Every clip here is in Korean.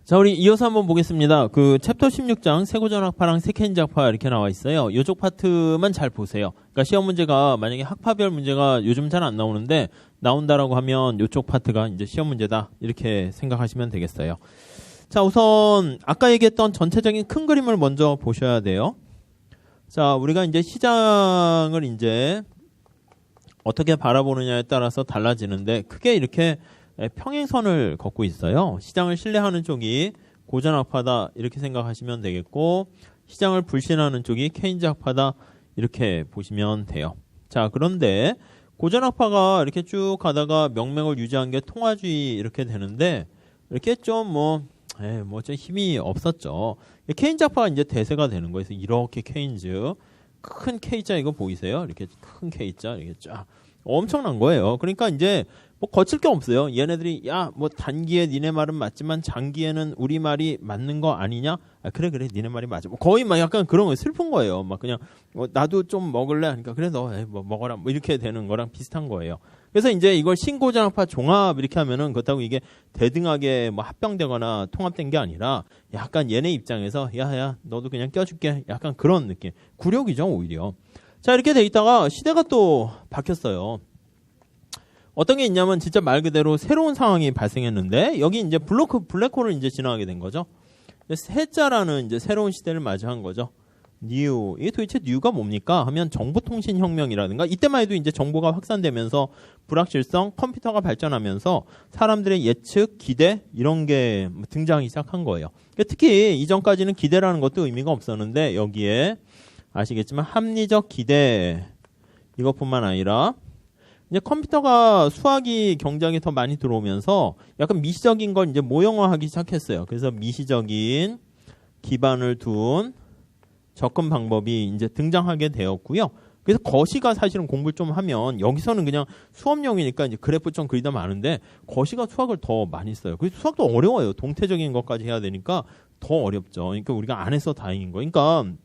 자, 우리 이어서 한번 보겠습니다. 그 챕터 16장 세고전학파랑 세케인작파 이렇게 나와 있어요. 이쪽 파트만 잘 보세요. 그러니까 시험 문제가 만약에 학파별 문제가 요즘 잘 안 나오는데 나온다라고 하면 이쪽 파트가 이제 시험 문제다 이렇게 생각하시면 되겠어요. 자, 우선 아까 얘기했던 전체적인 큰 그림을 먼저 보셔야 돼요. 자, 우리가 이제 시장을 이제 어떻게 바라보느냐에 따라서 달라지는데 크게 이렇게 평행선을 걷고 있어요. 시장을 신뢰하는 쪽이 고전학파다 이렇게 생각하시면 되겠고, 시장을 불신하는 쪽이 케인즈학파다 이렇게 보시면 돼요. 자, 그런데 고전학파가 이렇게 쭉 가다가 명맥을 유지한 게 통화주의 이렇게 되는데, 이렇게 좀 좀 힘이 없었죠. 케인즈학파가 이제 대세가 되는 거예요. 그래서 이렇게 케인즈 큰 K자 이거 보이세요? 이렇게 큰 K자 이렇게 쫙 엄청난 거예요. 그러니까 이제 뭐 거칠 게 없어요. 얘네들이 야 뭐 단기에 니네 말은 맞지만 장기에는 우리 말이 맞는 거 아니냐? 아, 그래 니네 말이 맞아. 뭐 거의 막 약간 그런 거 슬픈 거예요. 막 그냥 나도 좀 먹을래 하니까 그래 너 뭐 먹어라 뭐 이렇게 되는 거랑 비슷한 거예요. 그래서 이제 이걸 신고전학파 종합 이렇게 하면은 그렇다고 이게 대등하게 뭐 합병되거나 통합된 게 아니라 약간 얘네 입장에서 야야 너도 그냥 껴줄게 약간 그런 느낌. 굴욕이죠 오히려. 자, 이렇게 돼 있다가 시대가 또 바뀌었어요. 어떤 게 있냐면 진짜 말 그대로 새로운 상황이 발생했는데 여기 이제 블랙홀을 이제 지나가게 된 거죠. 세자라는 이제 새로운 시대를 맞이한 거죠. 뉴. 이게 도대체 뉴가 뭡니까? 하면 정보통신혁명이라든가 이때만 해도 이제 정보가 확산되면서 불확실성, 컴퓨터가 발전하면서 사람들의 예측, 기대 이런 게 등장하기 시작한 거예요. 특히 이전까지는 기대라는 것도 의미가 없었는데 여기에 아시겠지만 합리적 기대 이것뿐만 아니라 이제 컴퓨터가 수학이 경쟁에 더 많이 들어오면서 약간 미시적인 걸 이제 모형화하기 시작했어요. 그래서 미시적인 기반을 둔 접근 방법이 이제 등장하게 되었고요. 그래서 거시가 사실은 공부를 좀 하면 여기서는 그냥 수업용이니까 이제 그래프 좀 그리다 마는데 거시가 수학을 더 많이 써요. 그래서 수학도 어려워요. 동태적인 것까지 해야 되니까 더 어렵죠. 그러니까 우리가 안 해서 다행인 거예요. 그러니까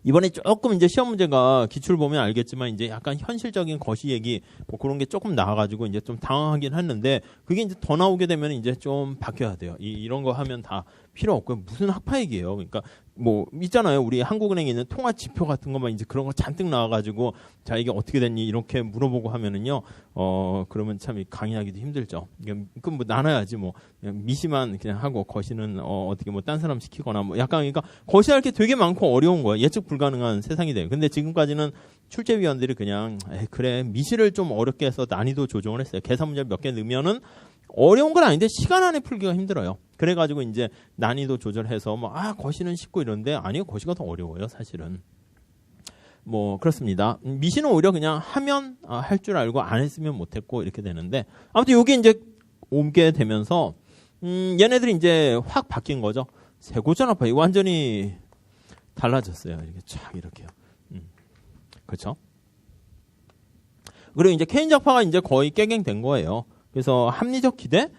이번에 조금 이제 시험 문제가 기출 보면 알겠지만 이제 약간 현실적인 거시 얘기 뭐 그런 게 조금 나와가지고 이제 좀 당황하긴 했는데 그게 이제 더 나오게 되면 이제 좀 바뀌어야 돼요. 이런 거 하면 다 필요 없고요. 무슨 학파 얘기예요. 그러니까 뭐 있잖아요. 우리 한국은행에 있는 통화 지표 같은 것만 이제 그런 거 잔뜩 나와가지고 자 이게 어떻게 됐니 이렇게 물어보고 하면은요. 그러면 참 강의하기도 힘들죠. 그럼 뭐 나눠야지 뭐 그냥 미시만 그냥 하고 거시는 어떻게 뭐 딴 사람 시키거나 뭐 약간 그러니까 거시할 게 되게 많고 어려운 거예요. 예측 불가능한 세상이 돼요. 근데 지금까지는 출제위원들이 그냥 그래 미시를 좀 어렵게 해서 난이도 조정을 했어요. 계산 문제 몇 개 넣으면은 어려운 건 아닌데 시간 안에 풀기가 힘들어요. 그래가지고 이제 난이도 조절해서 뭐 거시는 쉽고 이런데 아니요 거시가 더 어려워요 사실은. 뭐 그렇습니다. 미시는 오히려 그냥 하면 할 줄 알고 안 했으면 못했고 이렇게 되는데 아무튼 여기 이제 오게 되면서 얘네들이 이제 확 바뀐 거죠. 세고전학파 이거 완전히 달라졌어요. 이렇게 쫙 이렇게요. 그렇죠? 그리고 이제 케인작파가 이제 거의 깨갱된 거예요. 그래서 합리적 기대?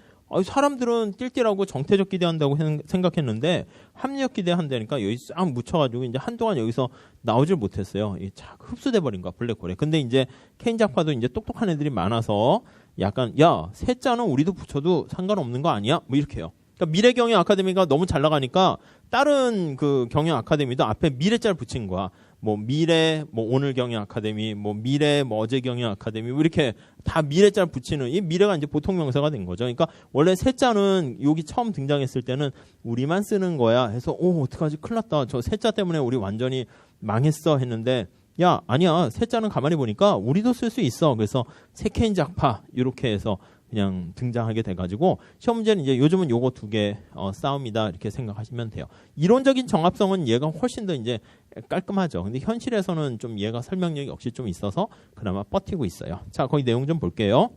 사람들은 띨띨하고 정태적 기대한다고 생각했는데 합리적 기대한다니까 여기 싹 묻혀가지고 이제 한동안 여기서 나오질 못했어요. 쫙 흡수돼 버린 거야 블랙홀에. 근데 이제 케인작파도 이제 똑똑한 애들이 많아서 약간 야 세자는 우리도 붙여도 상관없는 거 아니야? 뭐 이렇게요. 그러니까 미래경영 아카데미가 너무 잘 나가니까 다른 그 경영 아카데미도 앞에 미래자를 붙인 거야. 뭐 미래, 뭐 오늘 경영 아카데미, 뭐 미래, 뭐 어제 경영 아카데미, 뭐 이렇게 다 미래자를 붙이는 이 미래가 이제 보통 명사가 된 거죠. 그러니까 원래 세자는 여기 처음 등장했을 때는 우리만 쓰는 거야 해서 어떡하지 큰일 났다. 저 세자 때문에 우리 완전히 망했어 했는데 야 아니야 세자는 가만히 보니까 우리도 쓸 수 있어. 그래서 세케인작파 이렇게 해서 그냥 등장하게 돼가지고 시험 문제는 이제 요즘은 요거 두 개 싸움이다 이렇게 생각하시면 돼요. 이론적인 정합성은 얘가 훨씬 더 이제 깔끔하죠. 근데 현실에서는 좀 얘가 설명력이 역시 좀 있어서 그나마 버티고 있어요. 자, 거기 내용 좀 볼게요.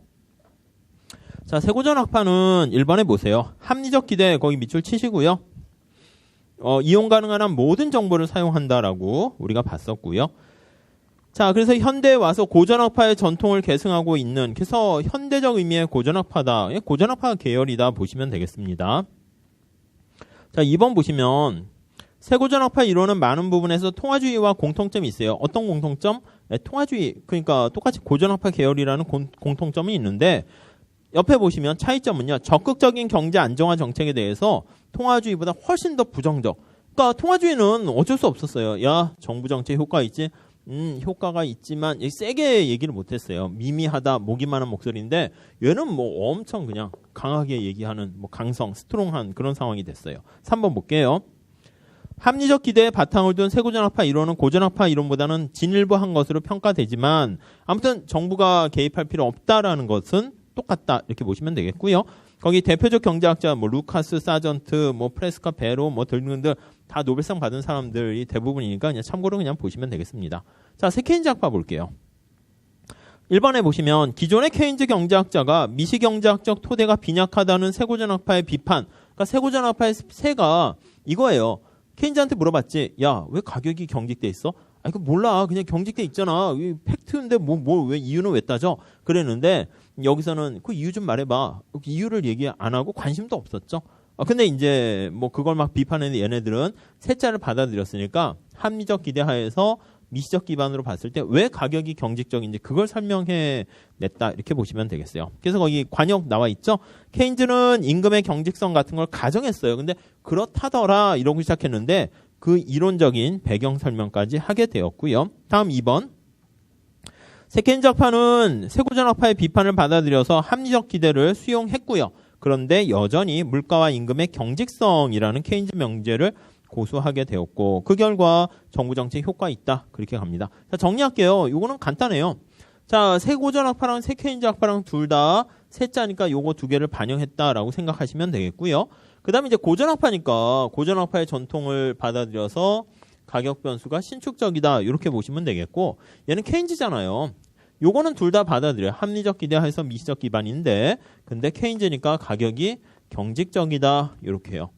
자, 세고전학파는 1번에 보세요. 합리적 기대 거기 밑줄 치시고요. 이용 가능한 한 모든 정보를 사용한다라고 우리가 봤었고요. 자, 그래서 현대에 와서 고전학파의 전통을 계승하고 있는, 그래서 현대적 의미의 고전학파다. 고전학파 계열이다 보시면 되겠습니다. 자, 2번 보시면 세고전학파 이론은 많은 부분에서 통화주의와 공통점이 있어요. 어떤 공통점? 통화주의, 그러니까 똑같이 고전학파 계열이라는 공통점이 있는데 옆에 보시면 차이점은요. 적극적인 경제 안정화 정책에 대해서 통화주의보다 훨씬 더 부정적. 그러니까 통화주의는 어쩔 수 없었어요. 야, 정부 정책 효과 있지? 효과가 있지만 세게 얘기를 못했어요. 미미하다, 목이만한 목소리인데 얘는 뭐 엄청 그냥 강하게 얘기하는 뭐 강성, 스트롱한 그런 상황이 됐어요. 3번 볼게요. 합리적 기대에 바탕을 둔 세고전학파 이론은 고전학파 이론보다는 진일보한 것으로 평가되지만 아무튼 정부가 개입할 필요 없다라는 것은 똑같다 이렇게 보시면 되겠고요. 거기 대표적 경제학자 뭐 루카스, 사전트, 뭐 프레스카, 베로 뭐 등등들 다 노벨상 받은 사람들이 대부분이니까 그냥 참고로 그냥 보시면 되겠습니다. 자, 새 케인즈학파 볼게요. 1번에 보시면 기존의 케인즈 경제학자가 미시 경제학적 토대가 빈약하다는 세고전학파의 비판. 그러니까 세고전학파의 세가 이거예요. 케인즈한테 물어봤지. 야, 왜 가격이 경직돼 있어? 아, 이거 몰라. 그냥 경직돼 있잖아. 이 팩트인데 왜 이유는 왜 따져? 그랬는데 여기서는 그 이유 좀 말해봐. 이유를 얘기 안 하고 관심도 없었죠. 근데 이제 뭐 그걸 막 비판하는 얘네들은 세자를 받아들였으니까 합리적 기대하에서 미시적 기반으로 봤을 때 왜 가격이 경직적인지 그걸 설명해 냈다 이렇게 보시면 되겠어요. 그래서 거기 관역 나와 있죠. 케인즈는 임금의 경직성 같은 걸 가정했어요. 근데 그렇다더라 이러고 시작했는데 그 이론적인 배경 설명까지 하게 되었고요. 다음 2번. 새 케인즈학파는 세고전학파의 비판을 받아들여서 합리적 기대를 수용했고요. 그런데 여전히 물가와 임금의 경직성이라는 케인즈 명제를 고수하게 되었고 그 결과 정부 정책 효과 있다 그렇게 갑니다. 자, 정리할게요. 요거는 간단해요. 자, 새 고전학파랑 새 케인즈 학파랑 둘 다 세자니까 요거 두 개를 반영했다라고 생각하시면 되겠고요. 그 다음에 이제 고전학파니까 고전학파의 전통을 받아들여서 가격 변수가 신축적이다 이렇게 보시면 되겠고 얘는 케인즈잖아요. 요거는 둘 다 받아들여요. 합리적 기대하에서 미시적 기반인데 근데 케인즈니까 가격이 경직적이다 이렇게 해요.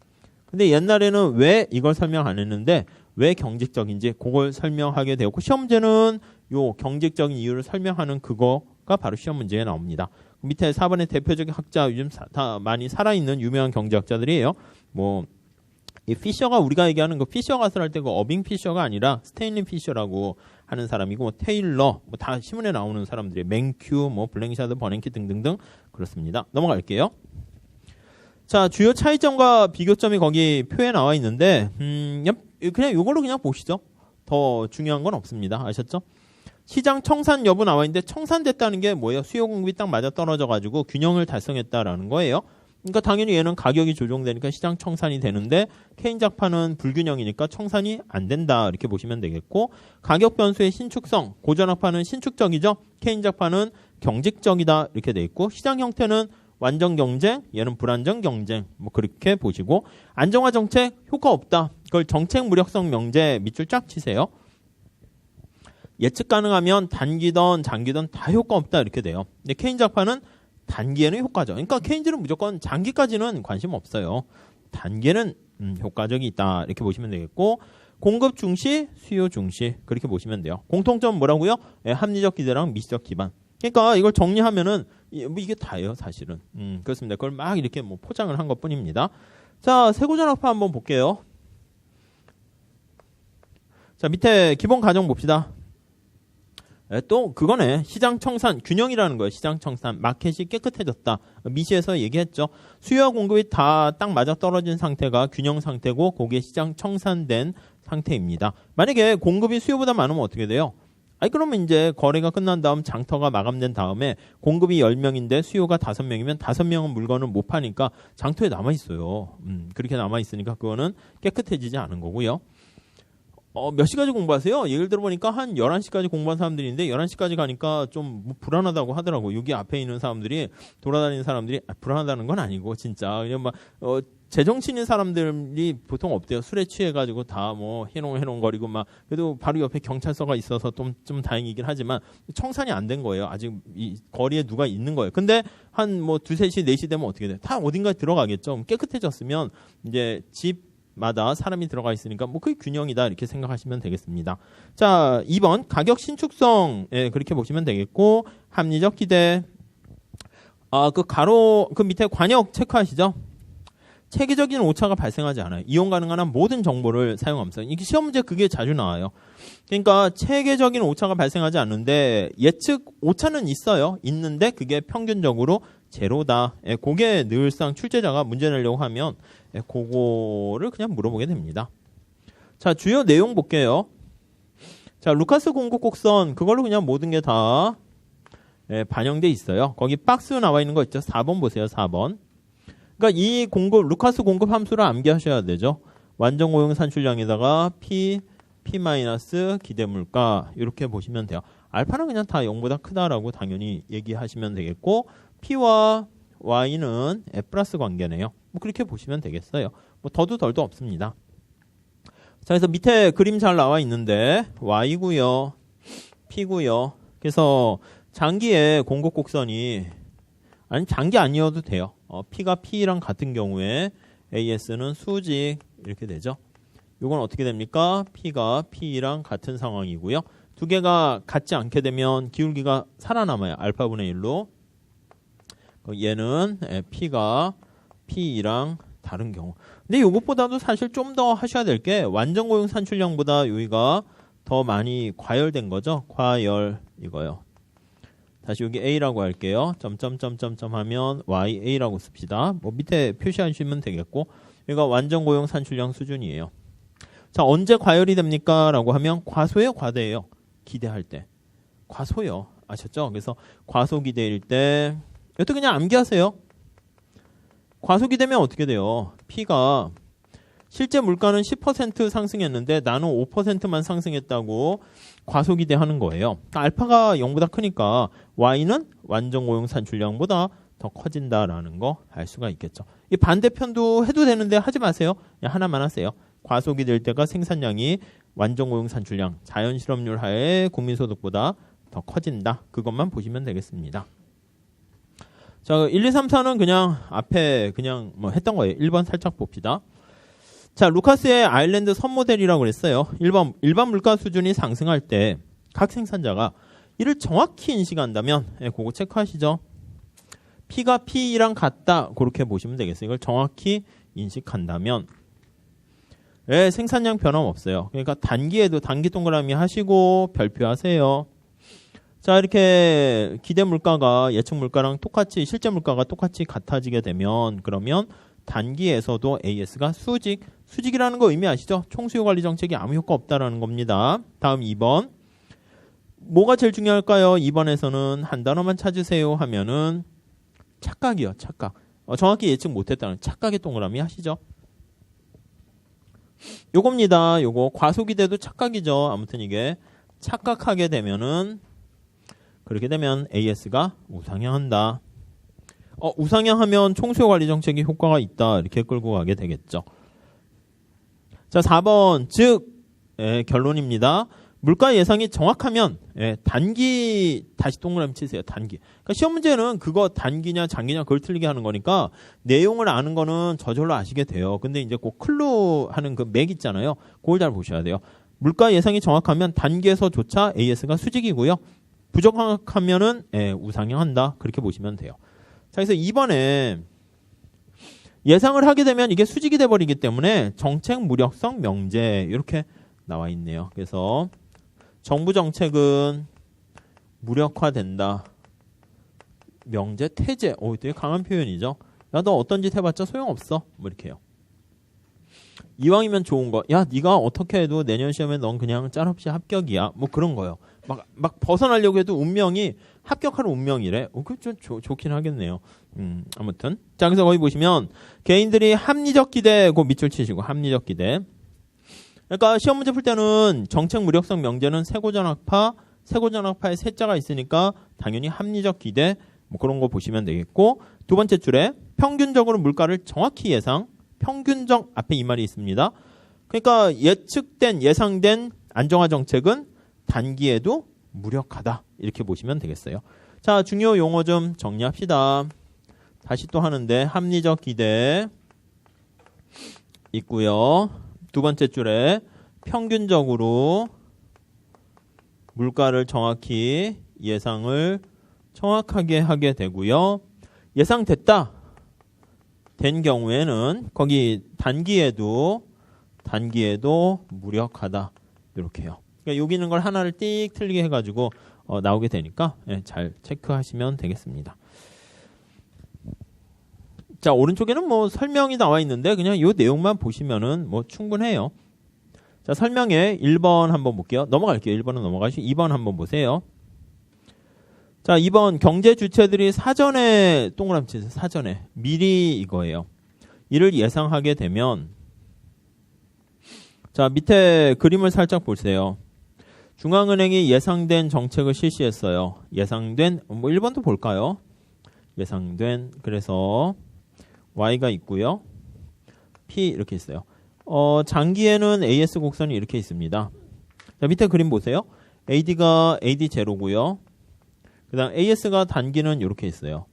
근데 옛날에는 왜 이걸 설명 안 했는데 왜 경직적인지 그걸 설명하게 되었고 시험 문제는 요 경직적인 이유를 설명하는 그거가 바로 시험 문제에 나옵니다. 밑에 4번의 대표적인 학자 요즘 다 많이 살아있는 유명한 경제학자들이에요. 뭐 이 피셔가 우리가 얘기하는 그 피셔 가설 할 때 그 어빙 피셔가 아니라 스테인리 피셔라고 하는 사람이고 뭐 테일러 뭐 다 신문에 나오는 사람들이 맨큐 뭐 블랭샤드 버냉키 등등등 그렇습니다. 넘어갈게요. 자, 주요 차이점과 비교점이 거기 표에 나와 있는데 그냥 이걸로 그냥 보시죠. 더 중요한 건 없습니다. 아셨죠? 시장 청산 여부 나와 있는데 청산됐다는 게 뭐예요? 수요 공급이 딱 맞아 떨어져 가지고 균형을 달성했다라는 거예요. 그러니까 당연히 얘는 가격이 조정되니까 시장 청산이 되는데 케인즈학파는 불균형이니까 청산이 안 된다 이렇게 보시면 되겠고 가격 변수의 신축성 고전학파는 신축적이죠. 케인즈학파는 경직적이다 이렇게 돼 있고 시장 형태는 완전 경쟁, 얘는 불안정 경쟁 뭐 그렇게 보시고 안정화 정책 효과 없다. 그걸 정책 무력성 명제 밑줄 쫙 치세요. 예측 가능하면 단기든 장기든 다 효과 없다 이렇게 돼요. 근데 케인즈학파는 단기에는 효과죠. 그러니까 케인즈는 무조건 장기까지는 관심 없어요. 단기에는 효과적이 있다 이렇게 보시면 되겠고 공급 중시, 수요 중시 그렇게 보시면 돼요. 공통점 뭐라고요? 합리적 기대랑 미시적 기반. 그러니까 이걸 정리하면은 뭐 이게 다예요 사실은. 그렇습니다. 그걸 막 이렇게 뭐 포장을 한 것뿐입니다. 자, 세고전학파 한번 볼게요. 자, 밑에 기본 가정 봅시다. 또 그거네. 시장 청산 균형이라는 거예요. 시장 청산 마켓이 깨끗해졌다. 미시에서 얘기했죠. 수요와 공급이 다 딱 맞아 떨어진 상태가 균형 상태고 그게 시장 청산된 상태입니다. 만약에 공급이 수요보다 많으면 어떻게 돼요? 그러면 이제 거래가 끝난 다음 장터가 마감된 다음에 공급이 10명인데 수요가 5명이면 5명은 물건을 못 파니까 장터에 남아있어요. 그렇게 남아있으니까 그거는 깨끗해지지 않은 거고요. 몇 시까지 공부하세요? 예를 들어보니까 한 11시까지 공부한 사람들인데 11시까지 가니까 좀 부란하다고 하더라고. 여기 앞에 있는 사람들이 돌아다니는 사람들이 불안하다는 건 아니고 진짜 그냥 막 제정신인 사람들이 보통 없대요. 술에 취해가지고 다 뭐 해롱해롱거리고 막 그래도 바로 옆에 경찰서가 있어서 좀 다행이긴 하지만 청산이 안 된 거예요. 아직 이 거리에 누가 있는 거예요. 근데 한 뭐 2, 3시, 4시 되면 어떻게 돼? 다 어딘가에 들어가겠죠. 깨끗해졌으면 이제 집마다 사람이 들어가 있으니까 뭐 그게 균형이다 이렇게 생각하시면 되겠습니다. 자, 2번 가격 신축성 그렇게 보시면 되겠고 합리적 기대 그 밑에 관역 체크하시죠. 체계적인 오차가 발생하지 않아요. 이용 가능한 한 모든 정보를 사용하면서. 이게 시험 문제 그게 자주 나와요. 그러니까 체계적인 오차가 발생하지 않는데 예측 오차는 있어요. 있는데 그게 평균적으로 제로다. 그게 늘상 출제자가 문제 내려고 하면 그거를 그냥 물어보게 됩니다. 자, 주요 내용 볼게요. 자, 루카스 공급 곡선 그걸로 그냥 모든 게 다 반영돼 있어요. 거기 박스 나와 있는 거 있죠? 4번 보세요. 4번. 그러니까 이 루카스 공급 함수를 암기하셔야 되죠. 완전 고용 산출량에다가 P 기대 물가 이렇게 보시면 돼요. 알파는 그냥 다 0보다 크다라고 당연히 얘기하시면 되겠고 P와 Y는 F 플러스 관계네요. 뭐 그렇게 보시면 되겠어요. 뭐 더도 덜도 없습니다. 자, 그래서 밑에 그림 잘 나와 있는데 Y고요. P고요. 그래서 장기의 공급 곡선이 아니 장기 아니어도 돼요. P가 P랑 같은 경우에 AS는 수직 이렇게 되죠. 이건 어떻게 됩니까? P가 P랑 같은 상황이고요. 두 개가 같지 않게 되면 기울기가 살아남아요. 알파분의 1로. 얘는 P가 P랑 다른 경우. 근데 이것보다도 사실 좀 더 하셔야 될 게 완전 고용 산출량보다 여기가 더 많이 과열된 거죠. 과열 이거요. 다시 여기 A라고 할게요. 점점점점점 하면 YA라고 씁시다. 뭐 밑에 표시하시면 되겠고 여기가 완전 고용 산출량 수준이에요. 자, 언제 과열이 됩니까? 라고 하면 과소예요, 과대예요? 기대할 때. 과소요. 아셨죠? 그래서 과소기대일 때 이것도 그냥 암기하세요. 과소기대면 어떻게 돼요? P가 실제 물가는 10% 상승했는데 나는 5%만 상승했다고 과소기대하는 거예요. 알파가 0보다 크니까 Y는 완전 고용 산출량보다 더 커진다라는 거 알 수가 있겠죠. 이 반대편도 해도 되는데 하지 마세요. 그냥 하나만 하세요. 과소기될 때가 생산량이 완전 고용 산출량, 자연 실업률 하에 국민소득보다 더 커진다. 그것만 보시면 되겠습니다. 자, 1, 2, 3, 4는 그냥 앞에 그냥 뭐 했던 거예요. 1번 살짝 봅시다. 자, 루카스의 아일랜드 선 모델이라고 그랬어요. 1번 일반 물가 수준이 상승할 때 각 생산자가 이를 정확히 인식한다면 그거 체크하시죠. P가 P랑 같다. 그렇게 보시면 되겠어요. 이걸 정확히 인식한다면 생산량 변함없어요. 그러니까 단기에도 단기 동그라미 하시고 별표하세요. 자, 이렇게 기대 물가가 예측 물가랑 똑같이 실제 물가가 똑같이 같아지게 되면 그러면 단기에서도 AS가 수직이라는 거 의미 아시죠? 총수요 관리 정책이 아무 효과 없다라는 겁니다. 다음 2번. 뭐가 제일 중요할까요? 2번에서는 한 단어만 찾으세요 하면은 착각이요. 착각. 정확히 예측 못했다는 착각의 동그라미 하시죠. 요겁니다. 요거 과소기대도 착각이죠. 아무튼 이게 착각하게 되면은 그렇게 되면 AS가 우상향한다. 우상향하면 총수요 관리 정책이 효과가 있다. 이렇게 끌고 가게 되겠죠. 자, 4번. 즉 결론입니다. 물가 예상이 정확하면 단기 다시 동그라미 치세요. 단기. 그러니까 시험 문제는 그거 단기냐 장기냐 그걸 틀리게 하는 거니까 내용을 아는 거는 저절로 아시게 돼요. 근데 이제 꼭 클루 하는 그 맥 있잖아요. 그걸 잘 보셔야 돼요. 물가 예상이 정확하면 단기에서조차 AS가 수직이고요. 부정확하면은 우상향한다. 그렇게 보시면 돼요. 자, 그래서 이번에 예상을 하게 되면 이게 수직이 돼버리기 때문에 정책 무력성 명제 이렇게 나와 있네요. 그래서 정부 정책은 무력화된다. 명제, 태제. 되게 강한 표현이죠. 야, 너 어떤 짓 해봤자 소용없어. 뭐 이렇게 해요. 이왕이면 좋은 거. 야, 네가 어떻게 해도 내년 시험에 넌 그냥 짤없이 합격이야. 뭐 그런 거요. 막 벗어나려고 해도 운명이 합격하는 운명이래. 그 좀 좋긴 하겠네요. 아무튼. 자, 그래서 거기 보시면 개인들이 합리적 기대, 그 밑줄 치시고 합리적 기대. 그러니까 시험 문제 풀 때는 정책 무력성 명제는 세고전학파에 세자가 있으니까 당연히 합리적 기대 뭐 그런 거 보시면 되겠고 두 번째 줄에 평균적으로 물가를 정확히 예상 평균적 앞에 이 말이 있습니다. 그러니까 예상된 안정화 정책은 단기에도 무력하다 이렇게 보시면 되겠어요. 자, 중요 용어 좀 정리합시다. 다시 또 하는데 합리적 기대 있고요. 두 번째 줄에 평균적으로 물가를 정확히 예상을 정확하게 하게 되고요. 예상됐다 된 경우에는 거기 단기에도 무력하다 이렇게요. 그러니까 여기 있는 걸 하나를 띡 틀리게 해가지고 나오게 되니까 잘 체크하시면 되겠습니다. 자, 오른쪽에는 뭐 설명이 나와 있는데 그냥 이 내용만 보시면은 뭐 충분해요. 자, 설명에 1번 한번 볼게요. 넘어갈게요. 1번은 넘어가시고 2번 한번 보세요. 자, 2번 경제 주체들이 사전에 동그라미 치세요. 사전에 미리 이거예요. 이를 예상하게 되면 자, 밑에 그림을 살짝 보세요. 중앙은행이 예상된 정책을 실시했어요. 예상된 뭐 1번도 볼까요? 예상된 그래서 Y가 있고요. P 이렇게 있어요. 장기에는 AS 곡선이 이렇게 있습니다. 자, 밑에 그림 보세요. AD가 AD0고요. 그 다음 AS가 단기는 이렇게 있어요.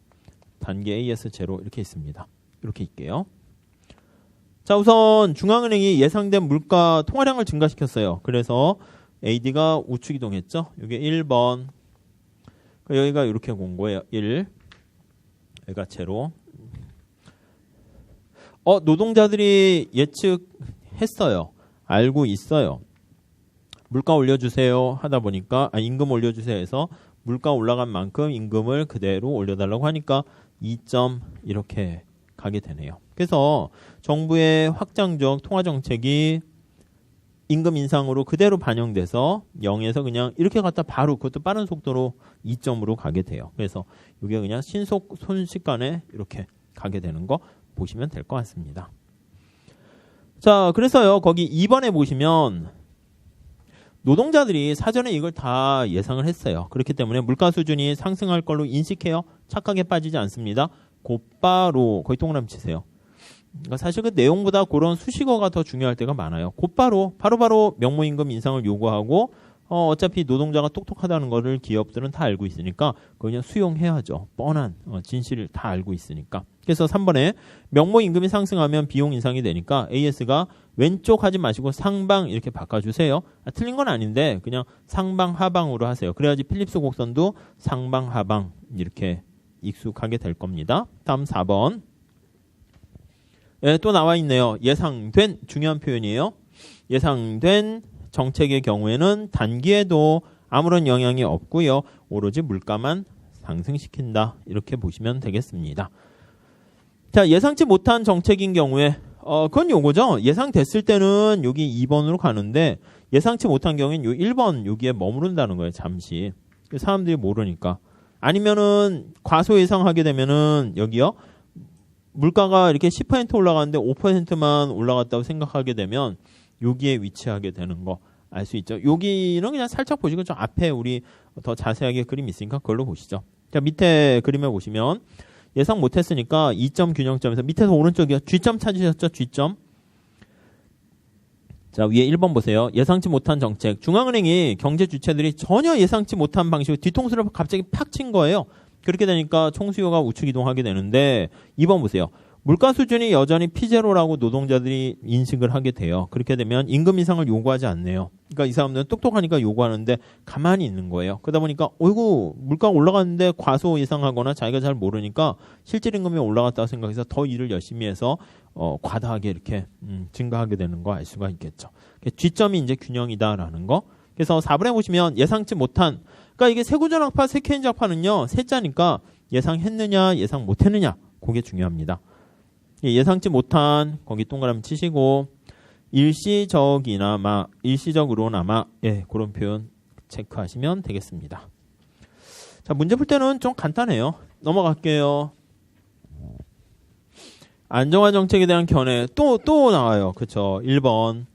단기 AS0 이렇게 있습니다. 이렇게 있게요. 자, 우선 중앙은행이 예상된 물가 통화량을 증가시켰어요. 그래서 AD가 우측 이동했죠. 이게 1번. 여기가 이렇게 온 거예요. 1. 여기가 제로. 노동자들이 예측했어요. 알고 있어요. 물가 올려주세요 하다 보니까 임금 올려주세요 해서 물가 올라간 만큼 임금을 그대로 올려달라고 하니까 2점 이렇게 가게 되네요. 그래서 정부의 확장적 통화정책이 임금 인상으로 그대로 반영돼서 0에서 그냥 이렇게 갔다 바로 그것도 빠른 속도로 2점으로 가게 돼요. 그래서 이게 그냥 신속 순식간에 이렇게 가게 되는 거 보시면 될 것 같습니다. 자, 그래서요 거기 2번에 보시면 노동자들이 사전에 이걸 다 예상을 했어요. 그렇기 때문에 물가 수준이 상승할 걸로 인식해요. 착각에 빠지지 않습니다. 곧바로 거의 동그라미 치세요. 그러니까 사실 그 내용보다 그런 수식어가 더 중요할 때가 많아요. 곧바로 바로바로 명목임금 인상을 요구하고 어차피 노동자가 똑똑하다는 거를 기업들은 다 알고 있으니까 그거 그냥 수용해야죠. 뻔한 진실을 다 알고 있으니까. 그래서 3번에 명목임금이 상승하면 비용 인상이 되니까 AS가 왼쪽 하지 마시고 상방 이렇게 바꿔주세요. 틀린 건 아닌데 그냥 상방 하방으로 하세요. 그래야지 필립스 곡선도 상방 하방 이렇게 익숙하게 될 겁니다. 다음 4번. 예, 또 나와 있네요. 예상된 중요한 표현이에요. 예상된 정책의 경우에는 단기에도 아무런 영향이 없고요. 오로지 물가만 상승시킨다. 이렇게 보시면 되겠습니다. 자, 예상치 못한 정책인 경우에 그건 요거죠. 예상됐을 때는 여기 2번으로 가는데 예상치 못한 경우에는 요 1번 여기에 머무른다는 거예요. 잠시. 사람들이 모르니까. 아니면은 과소 예상하게 되면은 여기요. 물가가 이렇게 10% 올라가는데 5%만 올라갔다고 생각하게 되면 여기에 위치하게 되는 거 알 수 있죠. 여기는 그냥 살짝 보시고 저 앞에 우리 더 자세하게 그림이 있으니까 그걸로 보시죠. 자, 밑에 그림을 보시면 예상 못했으니까 2점 균형점에서 밑에서 오른쪽이요. G점 찾으셨죠? G점. 자, 위에 1번 보세요. 예상치 못한 정책. 중앙은행이 경제 주체들이 전혀 예상치 못한 방식으로 뒤통수를 갑자기 팍 친 거예요. 그렇게 되니까 총수요가 우측 이동하게 되는데 2번 보세요. 물가 수준이 여전히 피제로라고 노동자들이 인식을 하게 돼요. 그렇게 되면 임금 인상을 요구하지 않네요. 그러니까 이 사람들은 똑똑하니까 요구하는데 가만히 있는 거예요. 그러다 보니까 어이구 물가 올라갔는데 과소 예상하거나 자기가 잘 모르니까 실질 임금이 올라갔다고 생각해서 더 일을 열심히 해서 과다하게 이렇게 증가하게 되는 거 알 수가 있겠죠. G점이 이제 균형이다라는 거. 그래서 4번에 보시면 예상치 못한 그러니까 이게 세고전학파, 세케인작파는요. 세자니까 예상했느냐 예상 못했느냐 그게 중요합니다. 예상치 못한 거기 동그라미 치시고 일시적이나마 일시적으로나마 그런 표현 체크하시면 되겠습니다. 자, 문제 풀 때는 좀 간단해요. 넘어갈게요. 안정화 정책에 대한 견해 또 나와요. 그렇죠. 1번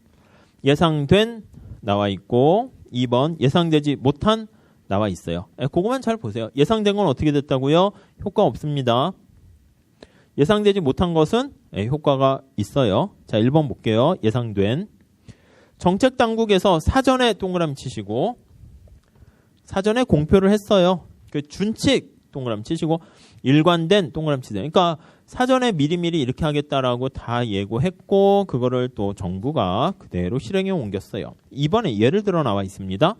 예상된 나와 있고 2번 예상되지 못한 나와 있어요. 그거만 잘 보세요. 예상된 건 어떻게 됐다고요? 효과 없습니다. 예상되지 못한 것은 효과가 있어요. 자, 1번 볼게요. 예상된. 정책 당국에서 사전에 동그라미 치시고 사전에 공표를 했어요. 그 준칙 동그라미 치시고 일관된 동그라미 치세요. 그러니까 사전에 미리미리 이렇게 하겠다라고 다 예고했고 그거를 또 정부가 그대로 실행에 옮겼어요. 이번에 예를 들어 나와 있습니다.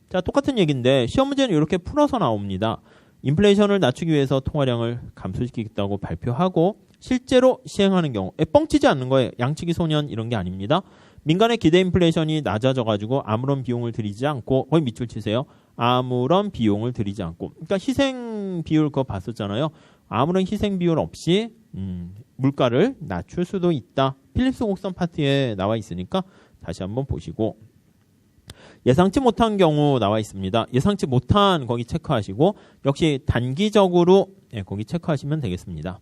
자, 똑같은 얘기인데 시험 문제는 이렇게 풀어서 나옵니다. 인플레이션을 낮추기 위해서 통화량을 감소시키겠다고 발표하고 실제로 시행하는 경우 뻥치지 않는 거예요. 양치기 소년 이런 게 아닙니다. 민간의 기대 인플레이션이 낮아져가지고 아무런 비용을 들이지 않고 거의 밑줄 치세요. 아무런 비용을 들이지 않고 그러니까 희생 비율 그거 봤었잖아요. 아무런 희생 비율 없이 물가를 낮출 수도 있다. 필립스 곡선 파트에 나와 있으니까 다시 한번 보시고 예상치 못한 경우 나와 있습니다. 예상치 못한 거기 체크하시고 역시 단기적으로 거기 체크하시면 되겠습니다.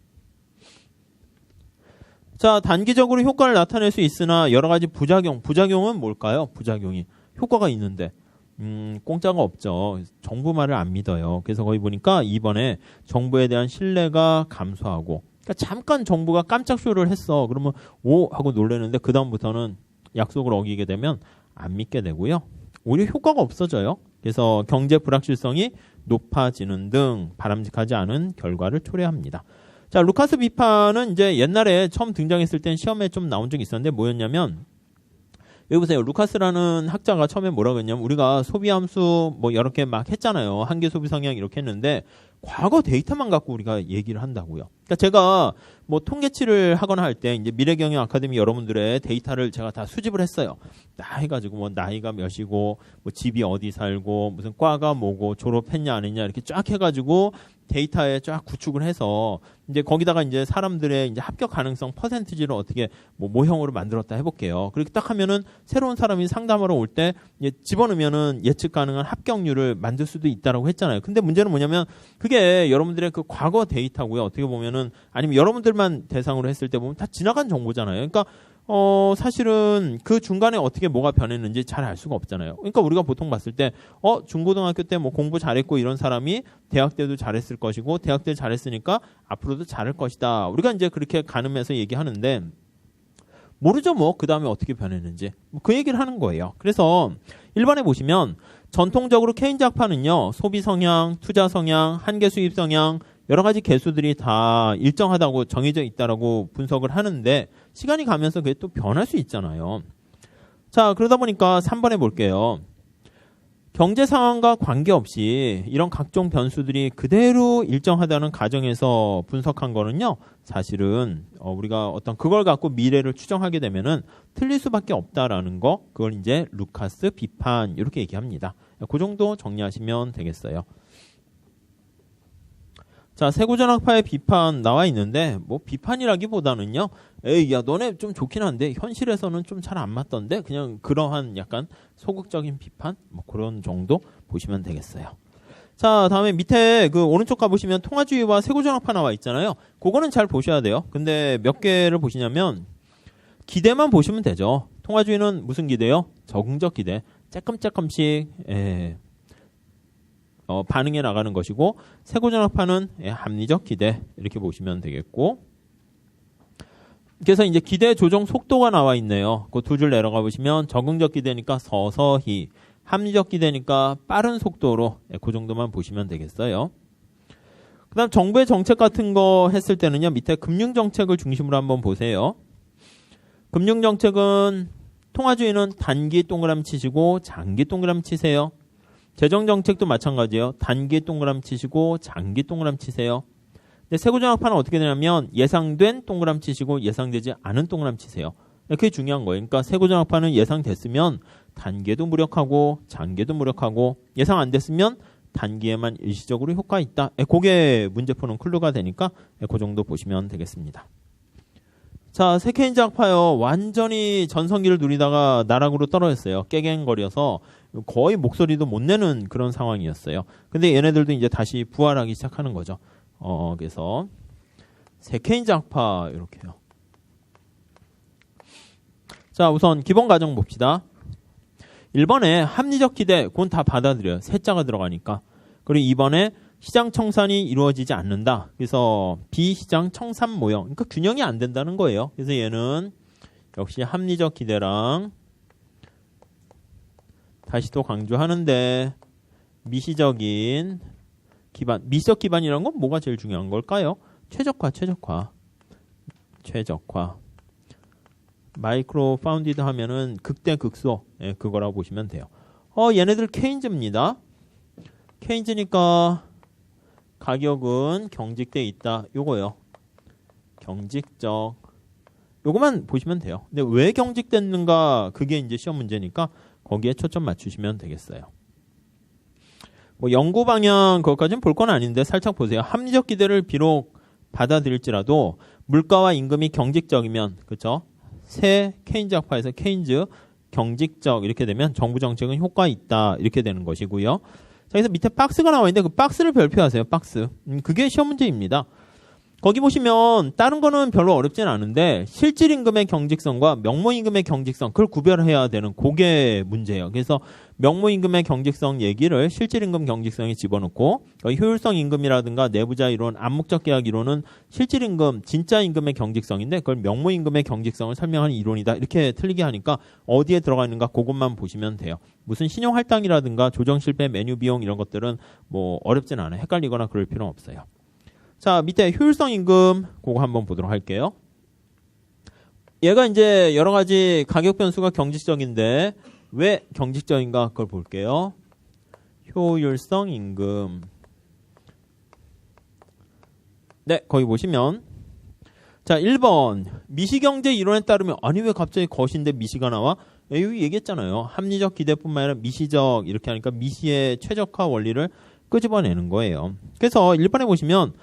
자, 단기적으로 효과를 나타낼 수 있으나 여러 가지 부작용은 뭘까요? 부작용이 효과가 있는데 공짜가 없죠. 정부 말을 안 믿어요. 그래서 거기 보니까 이번에 정부에 대한 신뢰가 감소하고 그러니까 잠깐 정부가 깜짝 쇼를 했어. 그러면 오 하고 놀라는데 그 다음부터는 약속을 어기게 되면 안 믿게 되고요. 오히려 효과가 없어져요. 그래서 경제 불확실성이 높아지는 등 바람직하지 않은 결과를 초래합니다. 자, 루카스 비판은 이제 옛날에 처음 등장했을 땐 시험에 좀 나온 적이 있었는데 뭐였냐면 여기 보세요. 루카스라는 학자가 처음에 뭐라고 했냐면 우리가 소비함수 뭐 여러 개 막 했잖아요. 한계 소비 성향 이렇게 했는데 과거 데이터만 갖고 우리가 얘기를 한다고요. 그러니까 제가 뭐 통계치를 하거나 할 때 이제 미래경영 아카데미 여러분들의 데이터를 제가 다 수집을 했어요. 다 해가지고 뭐 나이가 몇이고 뭐 집이 어디 살고 무슨 과가 뭐고 졸업했냐 안 했냐 이렇게 쫙 해가지고 데이터에 쫙 구축을 해서 이제 거기다가 이제 사람들의 이제 합격 가능성 퍼센티지를 어떻게 뭐 모형으로 만들었다 해볼게요. 그렇게 딱 하면은 새로운 사람이 상담하러 올 때 집어넣으면은 예측 가능한 합격률을 만들 수도 있다라고 했잖아요. 근데 문제는 뭐냐면 그게 여러분들의 그 과거 데이터고요. 어떻게 보면은 아니면 여러분들만 대상으로 했을 때 보면 다 지나간 정보잖아요. 그러니까 사실은 그 중간에 어떻게 뭐가 변했는지 잘 알 수가 없잖아요. 그러니까 우리가 보통 봤을 때, 중고등학교 때 뭐 공부 잘했고 이런 사람이 대학 때도 잘했을 것이고, 대학 때 잘했으니까 앞으로도 잘할 것이다. 우리가 이제 그렇게 가늠해서 얘기하는데, 모르죠 뭐, 그 다음에 어떻게 변했는지. 그 얘기를 하는 거예요. 그래서 1번에 보시면, 전통적으로 케인즈 학파는요, 소비 성향, 투자 성향, 한계 수입 성향, 여러 가지 개수들이 다 일정하다고 정해져 있다라고 분석을 하는데 시간이 가면서 그게 또 변할 수 있잖아요. 자, 그러다 보니까 3번에 볼게요. 경제 상황과 관계없이 이런 각종 변수들이 그대로 일정하다는 가정에서 분석한 거는요. 사실은 우리가 어떤 그걸 갖고 미래를 추정하게 되면은 틀릴 수밖에 없다라는 거. 그걸 이제 루카스 비판 이렇게 얘기합니다. 그 정도 정리하시면 되겠어요. 자, 세고전학파의 비판 나와 있는데 뭐 비판이라기보다는요. 에이 야 너네 좀 좋긴 한데 현실에서는 좀 잘 안 맞던데 그냥 그러한 약간 소극적인 비판 뭐 그런 정도 보시면 되겠어요. 자, 다음에 밑에 그 오른쪽 가보시면 통화주의와 세고전학파 나와 있잖아요. 그거는 잘 보셔야 돼요. 근데 몇 개를 보시냐면 기대만 보시면 되죠. 통화주의는 무슨 기대요? 적응적 기대. 조금씩 반응해 나가는 것이고 세고전학파는 합리적 기대 이렇게 보시면 되겠고 그래서 이제 기대 조정 속도가 나와 있네요. 그 두 줄 내려가 보시면 적응적 기대니까 서서히 합리적 기대니까 빠른 속도로 그 정도만 보시면 되겠어요. 그 다음 정부의 정책 같은 거 했을 때는요. 밑에 금융정책을 중심으로 한번 보세요. 금융정책은 통화주의는 단기 동그라미 치시고 장기 동그라미 치세요. 재정정책도 마찬가지예요. 단기 동그라미 치시고 장기 동그라미 치세요. 근데 세고전학파는 어떻게 되냐면 예상된 동그라미 치시고 예상되지 않은 동그라미 치세요. 그게 중요한 거예요. 그러니까 세고전학파는 예상됐으면 단기에도 무력하고 장기에도 무력하고 예상 안 됐으면 단기에만 일시적으로 효과 있다. 그게 문제 푸는 클루가 되니까 그 정도 보시면 되겠습니다. 자, 세케인즈 학파요. 완전히 전성기를 누리다가 나락으로 떨어졌어요. 깨갱거려서 거의 목소리도 못 내는 그런 상황이었어요. 근데 얘네들도 이제 다시 부활하기 시작하는 거죠. 그래서 세케인즈 학파 이렇게요. 자, 우선 기본 가정 봅시다. 1번에 합리적 기대, 그건 다 받아들여요. 세자가 들어가니까. 그리고 2번에 시장 청산이 이루어지지 않는다. 그래서 비시장 청산 모형. 그러니까 균형이 안 된다는 거예요. 그래서 얘는 역시 합리적 기대랑 다시 또 강조하는데 미시적인 기반. 미시적 기반이란 건 뭐가 제일 중요한 걸까요? 최적화. 마이크로 파운디드 하면은 극대 극소. 그거라고 보시면 돼요. 얘네들 케인즈입니다. 케인즈니까 가격은 경직돼 있다. 요거요. 경직적. 요거만 보시면 돼요. 근데 왜 경직됐는가 그게 이제 시험 문제니까 거기에 초점 맞추시면 되겠어요. 뭐 연구 방향 그것까지는 볼 건 아닌데 살짝 보세요. 합리적 기대를 비록 받아들일지라도 물가와 임금이 경직적이면 그렇죠? 새 케인즈 학파에서 케인즈 경직적 이렇게 되면 정부 정책은 효과 있다 이렇게 되는 것이고요. 자, 그래서 밑에 박스가 나와 있는데 그 박스를 별표하세요. 박스. 그게 시험 문제입니다. 거기 보시면 다른 거는 별로 어렵진 않은데 실질 임금의 경직성과 명목 임금의 경직성 그걸 구별해야 되는 그게 문제예요. 그래서 명목 임금의 경직성 얘기를 실질 임금 경직성에 집어넣고 효율성 임금이라든가 내부자 이론, 암묵적 계약 이론은 실질 임금, 진짜 임금의 경직성인데 그걸 명목 임금의 경직성을 설명하는 이론이다. 이렇게 틀리게 하니까 어디에 들어가 있는가 그것만 보시면 돼요. 무슨 신용 할당이라든가 조정 실패 메뉴 비용 이런 것들은 뭐 어렵진 않아요. 헷갈리거나 그럴 필요는 없어요. 자, 밑에 효율성 임금 그거 한번 보도록 할게요. 얘가 이제 여러 가지 가격 변수가 경직적인데 왜 경직적인가 그걸 볼게요. 효율성 임금. 네, 거기 보시면 자, 1번 미시경제 이론에 따르면 아니 왜 갑자기 것인데 미시가 나와? 여기 얘기했잖아요. 합리적 기대뿐만 아니라 미시적 이렇게 하니까 미시의 최적화 원리를 끄집어내는 거예요. 그래서 1번에 보시면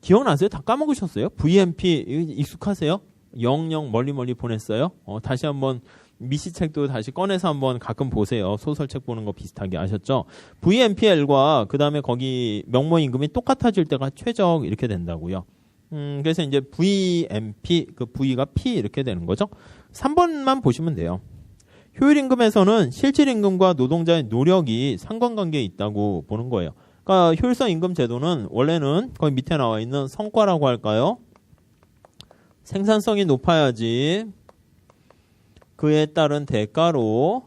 기억나세요? 다 까먹으셨어요? VMP 익숙하세요? 영영 멀리 보냈어요? 다시 한번 미시책도 다시 꺼내서 한번 가끔 보세요. 소설책 보는 거 비슷하게 아셨죠? VMPL과 그 다음에 거기 명목 임금이 똑같아질 때가 최적 이렇게 된다고요. 그래서 이제 VMP 그 V가 P 이렇게 되는 거죠. 3번만 보시면 돼요. 효율 임금에서는 실질 임금과 노동자의 노력이 상관관계에 있다고 보는 거예요. 그러니까 효율성 임금 제도는 원래는 거기 밑에 나와 있는 성과라고 할까요? 생산성이 높아야지 그에 따른 대가로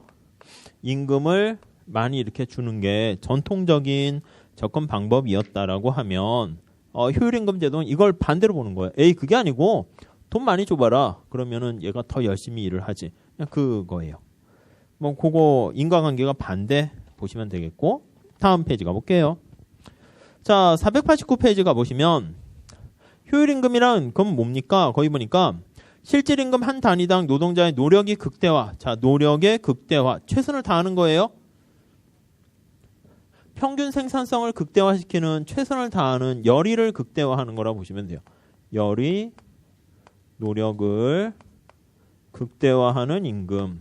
임금을 많이 이렇게 주는 게 전통적인 접근 방법이었다라고 하면 효율임금 제도는 이걸 반대로 보는 거예요. 에이 그게 아니고 돈 많이 줘봐라. 그러면은 얘가 더 열심히 일을 하지. 그냥 그거예요. 뭐 그거 인과관계가 반대 보시면 되겠고 다음 페이지 가볼게요. 자, 489페이지 가보시면 효율임금이란 그건 뭡니까? 거기 보니까 실질임금 한 단위당 노동자의 노력이 극대화. 자, 노력의 극대화. 최선을 다하는 거예요. 평균 생산성을 극대화시키는 최선을 다하는 열의를 극대화하는 거라고 보시면 돼요. 열의, 노력을 극대화하는 임금.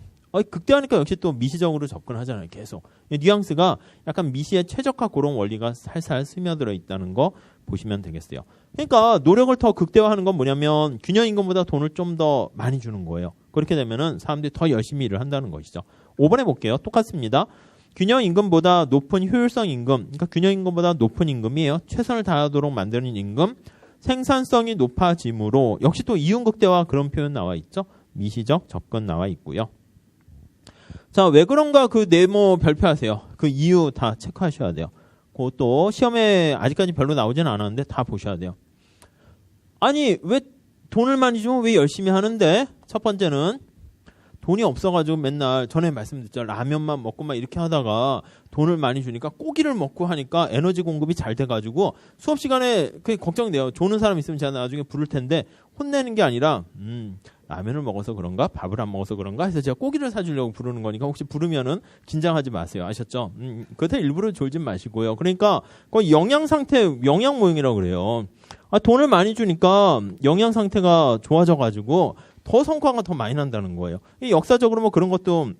극대화니까 역시 또 미시적으로 접근하잖아요. 계속. 뉘앙스가 약간 미시의 최적화 그런 원리가 살살 스며들어 있다는 거 보시면 되겠어요. 그러니까 노력을 더 극대화하는 건 뭐냐면 균형 임금보다 돈을 좀 더 많이 주는 거예요. 그렇게 되면은 사람들이 더 열심히 일을 한다는 것이죠. 5번에 볼게요. 똑같습니다. 균형 임금보다 높은 효율성 임금, 그러니까 균형 임금보다 높은 임금이에요. 최선을 다하도록 만드는 임금, 생산성이 높아지므로 역시 또 이윤극대화 그런 표현 나와 있죠. 미시적 접근 나와 있고요. 자, 왜 그런가 그 네모 별표하세요. 그 이유 다 체크하셔야 돼요. 그것도 시험에 아직까지 별로 나오지는 않았는데 다 보셔야 돼요. 아니 왜 돈을 많이 주면 왜 열심히 하는데? 첫 번째는 돈이 없어가지고 맨날 전에 말씀드렸죠. 라면만 먹고 막 이렇게 하다가 돈을 많이 주니까 고기를 먹고 하니까 에너지 공급이 잘 돼가지고 수업 시간에 그게 걱정돼요. 조는 사람 있으면 제가 나중에 부를 텐데 혼내는 게 아니라 라면을 먹어서 그런가? 밥을 안 먹어서 그런가? 해서 제가 고기를 사주려고 부르는 거니까 혹시 부르면은 긴장하지 마세요. 아셨죠? 그때 일부러 졸진 마시고요. 그러니까 거의 영양 상태, 영양 모형이라고 그래요. 돈을 많이 주니까 영양 상태가 좋아져가지고 더 성과가 더 많이 난다는 거예요. 역사적으로 뭐 그런 것도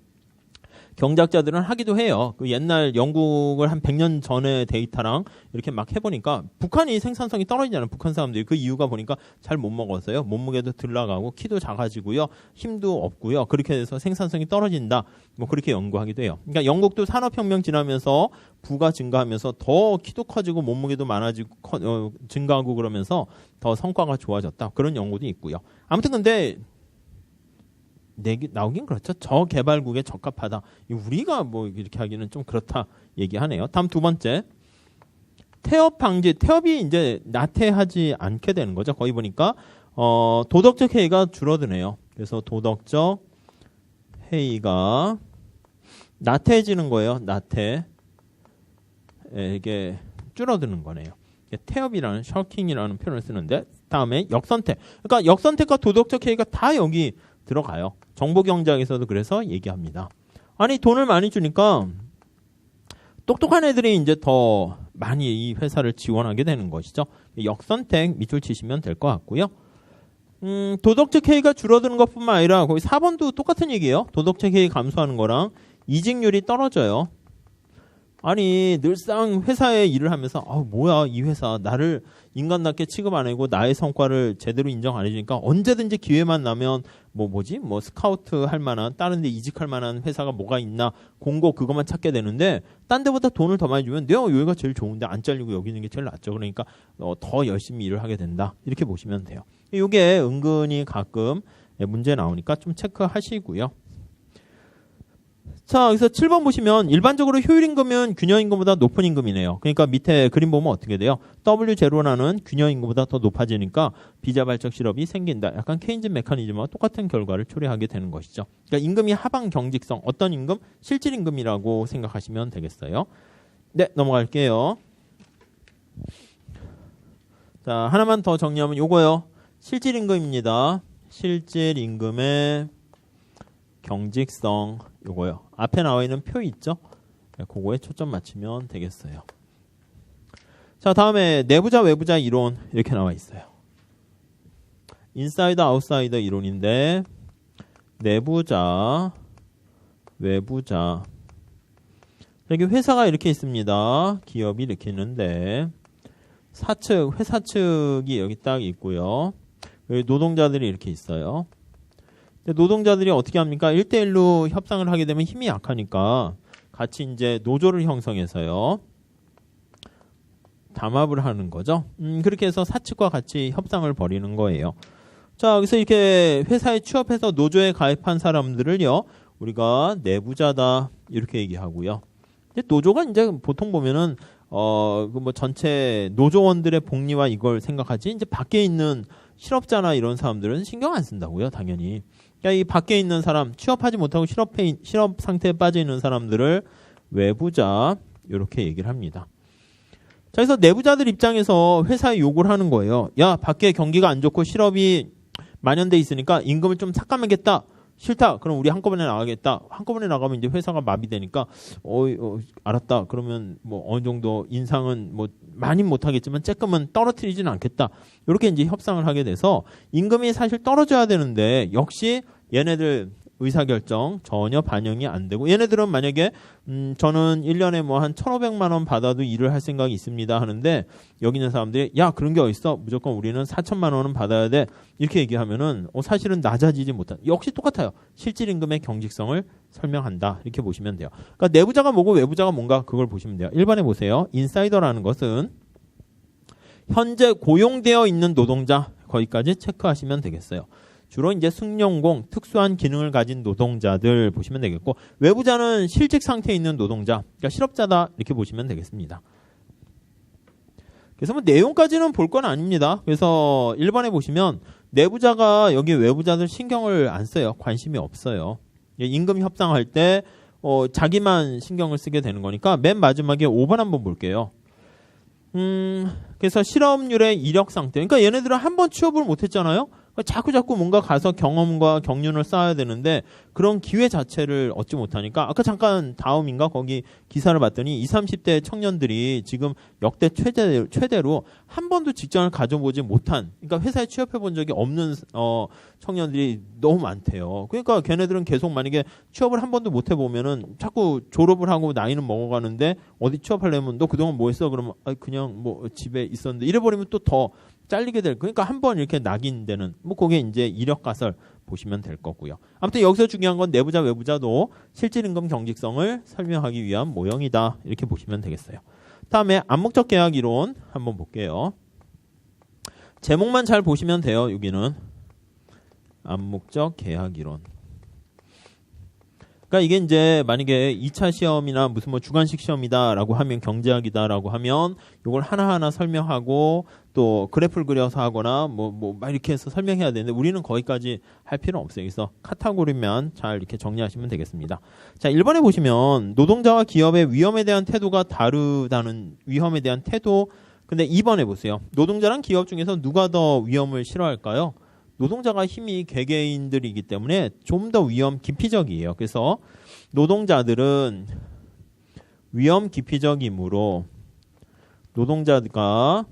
경제학자들은 하기도 해요. 그 옛날 영국을 한 100년 전의 데이터랑 이렇게 막 해보니까 북한이 생산성이 떨어지잖아요. 북한 사람들이. 그 이유가 보니까 잘 못 먹어서요. 몸무게도 덜 나가고 키도 작아지고요. 힘도 없고요. 그렇게 돼서 생산성이 떨어진다. 뭐 그렇게 연구하기도 해요. 그러니까 영국도 산업혁명 지나면서 부가 증가하면서 더 키도 커지고 몸무게도 많아지고 증가하고 그러면서 더 성과가 좋아졌다. 그런 연구도 있고요. 아무튼 근데 나오긴 그렇죠. 저개발국에 적합하다. 우리가 뭐 이렇게 하기는 좀 그렇다 얘기하네요. 다음 두 번째. 태업 방지. 태업이 이제 나태하지 않게 되는 거죠. 거기 보니까 도덕적 해이가 줄어드네요. 그래서 도덕적 해이가 나태해지는 거예요. 나태. 이게 줄어드는 거네요. 태업이라는 셔킹이라는 표현을 쓰는데 다음에 역선택. 그러니까 역선택과 도덕적 해이가 다 여기 들어가요. 정보경제학에서도 그래서 얘기합니다. 아니 돈을 많이 주니까 똑똑한 애들이 이제 더 많이 이 회사를 지원하게 되는 것이죠. 역선택 밑줄 치시면 될 것 같고요. 도덕적 해이가 줄어드는 것뿐만 아니라 거기 4번도 똑같은 얘기예요. 도덕적 해이 감소하는 거랑 이직률이 떨어져요. 아니 늘상 회사에 일을 하면서 뭐야 이 회사 나를 인간답게 취급 안 하고 나의 성과를 제대로 인정 안 해주니까 언제든지 기회만 나면 뭐 스카우트 할 만한 다른 데 이직할 만한 회사가 뭐가 있나 공고 그것만 찾게 되는데 딴 데보다 돈을 더 많이 주면 내가 여기가 제일 좋은데 안 잘리고 여기 있는 게 제일 낫죠. 그러니까 더 열심히 일을 하게 된다. 이렇게 보시면 돼요. 이게 은근히 가끔 문제 나오니까 좀 체크하시고요. 자, 그래서 7번 보시면 일반적으로 효율임금은 균형임금보다 높은 임금이네요. 그러니까 밑에 그림 보면 어떻게 돼요? W0라는 균형임금보다 더 높아지니까 비자발적 실업이 생긴다. 약간 케인즈 메커니즘과 똑같은 결과를 초래하게 되는 것이죠. 그러니까 임금이 하방 경직성, 어떤 임금? 실질임금이라고 생각하시면 되겠어요. 네, 넘어갈게요. 자, 하나만 더 정리하면 요거요. 실질임금입니다. 실질임금의 경직성 요거요. 앞에 나와 있는 표 있죠? 그거에 초점 맞추면 되겠어요. 자, 다음에 내부자 외부자 이론 이렇게 나와 있어요. 인사이더 아웃사이더 이론인데 내부자 외부자 여기 회사가 이렇게 있습니다. 기업이 이렇게 있는데 사측 회사 측이 여기 딱 있고요. 여기 노동자들이 이렇게 있어요. 노동자들이 어떻게 합니까? 1대1로 협상을 하게 되면 힘이 약하니까 같이 이제 노조를 형성해서요. 담합을 하는 거죠. 그렇게 해서 사측과 같이 협상을 벌이는 거예요. 자, 그래서 이렇게 회사에 취업해서 노조에 가입한 사람들을요. 우리가 내부자다 이렇게 얘기하고요. 근데 노조가 이제 보통 보면은 전체 노조원들의 복리와 이걸 생각하지 이제 밖에 있는 실업자나 이런 사람들은 신경 안 쓴다고요, 당연히. 그러니까 이 밖에 있는 사람, 취업하지 못하고 실업 상태에 빠져 있는 사람들을 외부자 이렇게 얘기를 합니다. 자, 그래서 내부자들 입장에서 회사에 요구를 하는 거예요. 야, 밖에 경기가 안 좋고 실업이 만연돼 있으니까 임금을 좀 삭감하겠다. 싫다. 그럼 우리 한꺼번에 나가겠다. 한꺼번에 나가면 이제 회사가 마비되니까 알았다. 그러면 뭐 어느 정도 인상은 뭐 많이 못하겠지만 조금은 떨어뜨리지는 않겠다. 이렇게 이제 협상을 하게 돼서 임금이 사실 떨어져야 되는데 역시 얘네들 의사결정 전혀 반영이 안 되고 얘네들은 만약에 저는 1년에 뭐 한 1,500만 원 받아도 일을 할 생각이 있습니다 하는데 여기 있는 사람들이 야 그런 게 어딨어 무조건 우리는 4천만 원은 받아야 돼 이렇게 얘기하면은 사실은 낮아지지 못한 역시 똑같아요. 실질임금의 경직성을 설명한다 이렇게 보시면 돼요. 그러니까 내부자가 뭐고 외부자가 뭔가 그걸 보시면 돼요. 1번에 보세요. 인사이더라는 것은 현재 고용되어 있는 노동자 거기까지 체크하시면 되겠어요. 주로 이제 승용공, 특수한 기능을 가진 노동자들 보시면 되겠고 외부자는 실직 상태에 있는 노동자, 그러니까 실업자다 이렇게 보시면 되겠습니다. 그래서 뭐 내용까지는 볼 건 아닙니다. 그래서 1번에 보시면 내부자가 여기 외부자들 신경을 안 써요. 관심이 없어요. 임금 협상할 때 자기만 신경을 쓰게 되는 거니까 맨 마지막에 5번 한번 볼게요. 그래서 실업률의 이력 상태. 그러니까 얘네들은 한 번 취업을 못했잖아요. 자꾸 뭔가 가서 경험과 경륜을 쌓아야 되는데 그런 기회 자체를 얻지 못하니까 아까 잠깐 다음인가 거기 기사를 봤더니 20, 30대 청년들이 지금 역대 최대로 한 번도 직장을 가져보지 못한 그러니까 회사에 취업해 본 적이 없는 청년들이 너무 많대요. 그러니까 걔네들은 계속 만약에 취업을 한 번도 못 해보면은 자꾸 졸업을 하고 나이는 먹어가는데 어디 취업하려면 너 그동안 뭐 했어? 그러면 그냥 뭐 집에 있었는데 이래버리면 또 더 잘리게 될 그러니까 한 번 이렇게 낙인되는 뭐 그게 이제 이력 가설 보시면 될 거고요. 아무튼 여기서 중요한 건 내부자 외부자도 실질임금 경직성을 설명하기 위한 모형이다 이렇게 보시면 되겠어요. 다음에 암묵적 계약 이론 한번 볼게요. 제목만 잘 보시면 돼요. 여기는 암묵적 계약 이론. 그러니까 이게 이제 만약에 2차 시험이나 무슨 뭐 주관식 시험이다라고 하면 경제학이다라고 하면 이걸 하나하나 설명하고 또 그래프를 그려서 하거나 막 이렇게 해서 설명해야 되는데 우리는 거기까지 할 필요는 없어요. 그래서 카테고리만 잘 이렇게 정리하시면 되겠습니다. 자, 1번에 보시면 노동자와 기업의 위험에 대한 태도가 다르다는 위험에 대한 태도. 근데 2번에 보세요. 노동자랑 기업 중에서 누가 더 위험을 싫어할까요? 노동자가 힘이 개개인들이기 때문에 좀 더 위험 기피적이에요. 그래서 노동자들은 위험 기피적이므로 노동자가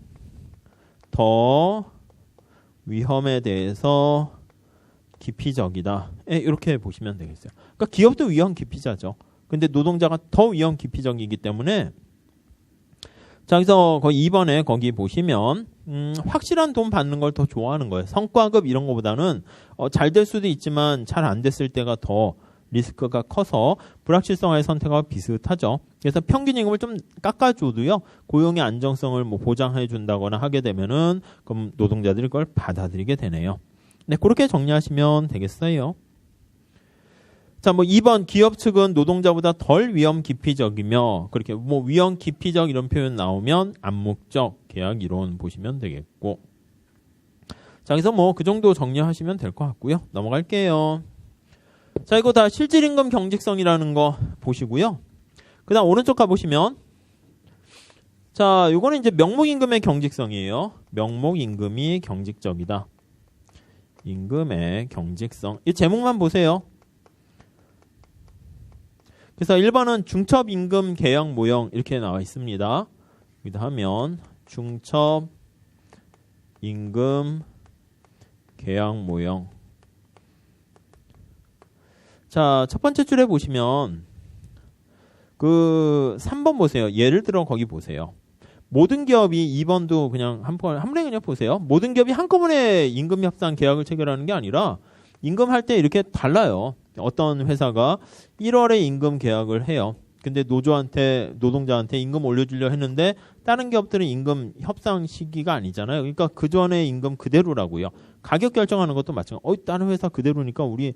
더 위험에 대해서 기피적이다. 이렇게 보시면 되겠어요. 그러니까 기업도 위험 기피자죠. 근데 노동자가 더 위험 기피적이기 때문에 자, 그래서 거기 2번에 거기 보시면 확실한 돈 받는 걸 더 좋아하는 거예요. 성과급 이런 거보다는 잘 될 수도 있지만 잘 안 됐을 때가 더 리스크가 커서 불확실성의 선택과 비슷하죠. 그래서 평균 임금을 좀 깎아줘도요, 고용의 안정성을 뭐 보장해 준다거나 하게 되면은 그럼 노동자들이 그걸 받아들이게 되네요. 네, 그렇게 정리하시면 되겠어요. 자, 뭐 2번 기업 측은 노동자보다 덜 위험 기피적이며, 그렇게 뭐 위험 기피적 이런 표현 나오면 암묵적 계약 이론 보시면 되겠고. 자, 그래서 뭐 그 정도 정리하시면 될 것 같고요. 넘어갈게요. 자, 이거 다 실질임금 경직성이라는 거 보시고요. 그 다음 오른쪽 가보시면, 자, 요거는 이제 명목임금의 경직성이에요. 명목임금이 경직적이다. 임금의 경직성. 이 제목만 보세요. 그래서 1번은 중첩임금 계약 모형 이렇게 나와 있습니다. 여기다 하면 중첩임금 계약 모형. 자, 첫 번째 줄에 보시면 그 3번 보세요. 예를 들어 거기 보세요. 모든 기업이 2번도 그냥 한번에 그냥 보세요. 모든 기업이 한꺼번에 임금 협상 계약을 체결하는 게 아니라 임금할 때 이렇게 달라요. 어떤 회사가 1월에 임금 계약을 해요. 근데 노동자한테 임금 올려주려 했는데 다른 기업들은 임금 협상 시기가 아니잖아요. 그러니까 그 전에 임금 그대로라고요. 가격 결정하는 것도 마찬가지로 다른 회사 그대로니까 우리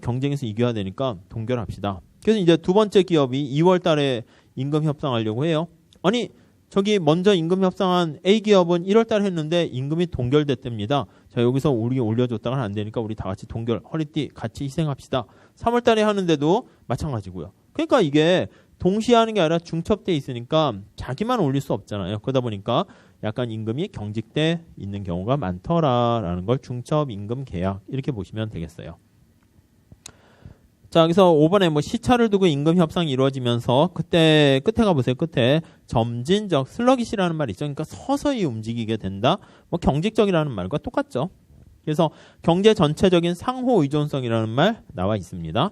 경쟁에서 이겨야 되니까 동결합시다. 그래서 이제 두 번째 기업이 2월 달에 임금 협상하려고 해요. 아니 저기 먼저 임금 협상한 A 기업은 1월 달에 했는데 임금이 동결됐답니다. 자, 여기서 우리 올려줬다가는 안 되니까 우리 다 같이 동결, 허리띠 같이 희생합시다. 3월 달에 하는데도 마찬가지고요. 그러니까 이게 동시에 하는 게 아니라 중첩돼 있으니까 자기만 올릴 수 없잖아요. 그러다 보니까 약간 임금이 경직돼 있는 경우가 많더라라는 걸 중첩 임금 계약 이렇게 보시면 되겠어요. 자, 그래서 5번에 뭐 시차를 두고 임금 협상이 이루어지면서 그때 끝에 가보세요. 끝에 점진적 슬러기시라는 말이 있죠. 그러니까 서서히 움직이게 된다. 뭐 경직적이라는 말과 똑같죠. 그래서 경제 전체적인 상호 의존성이라는 말 나와 있습니다.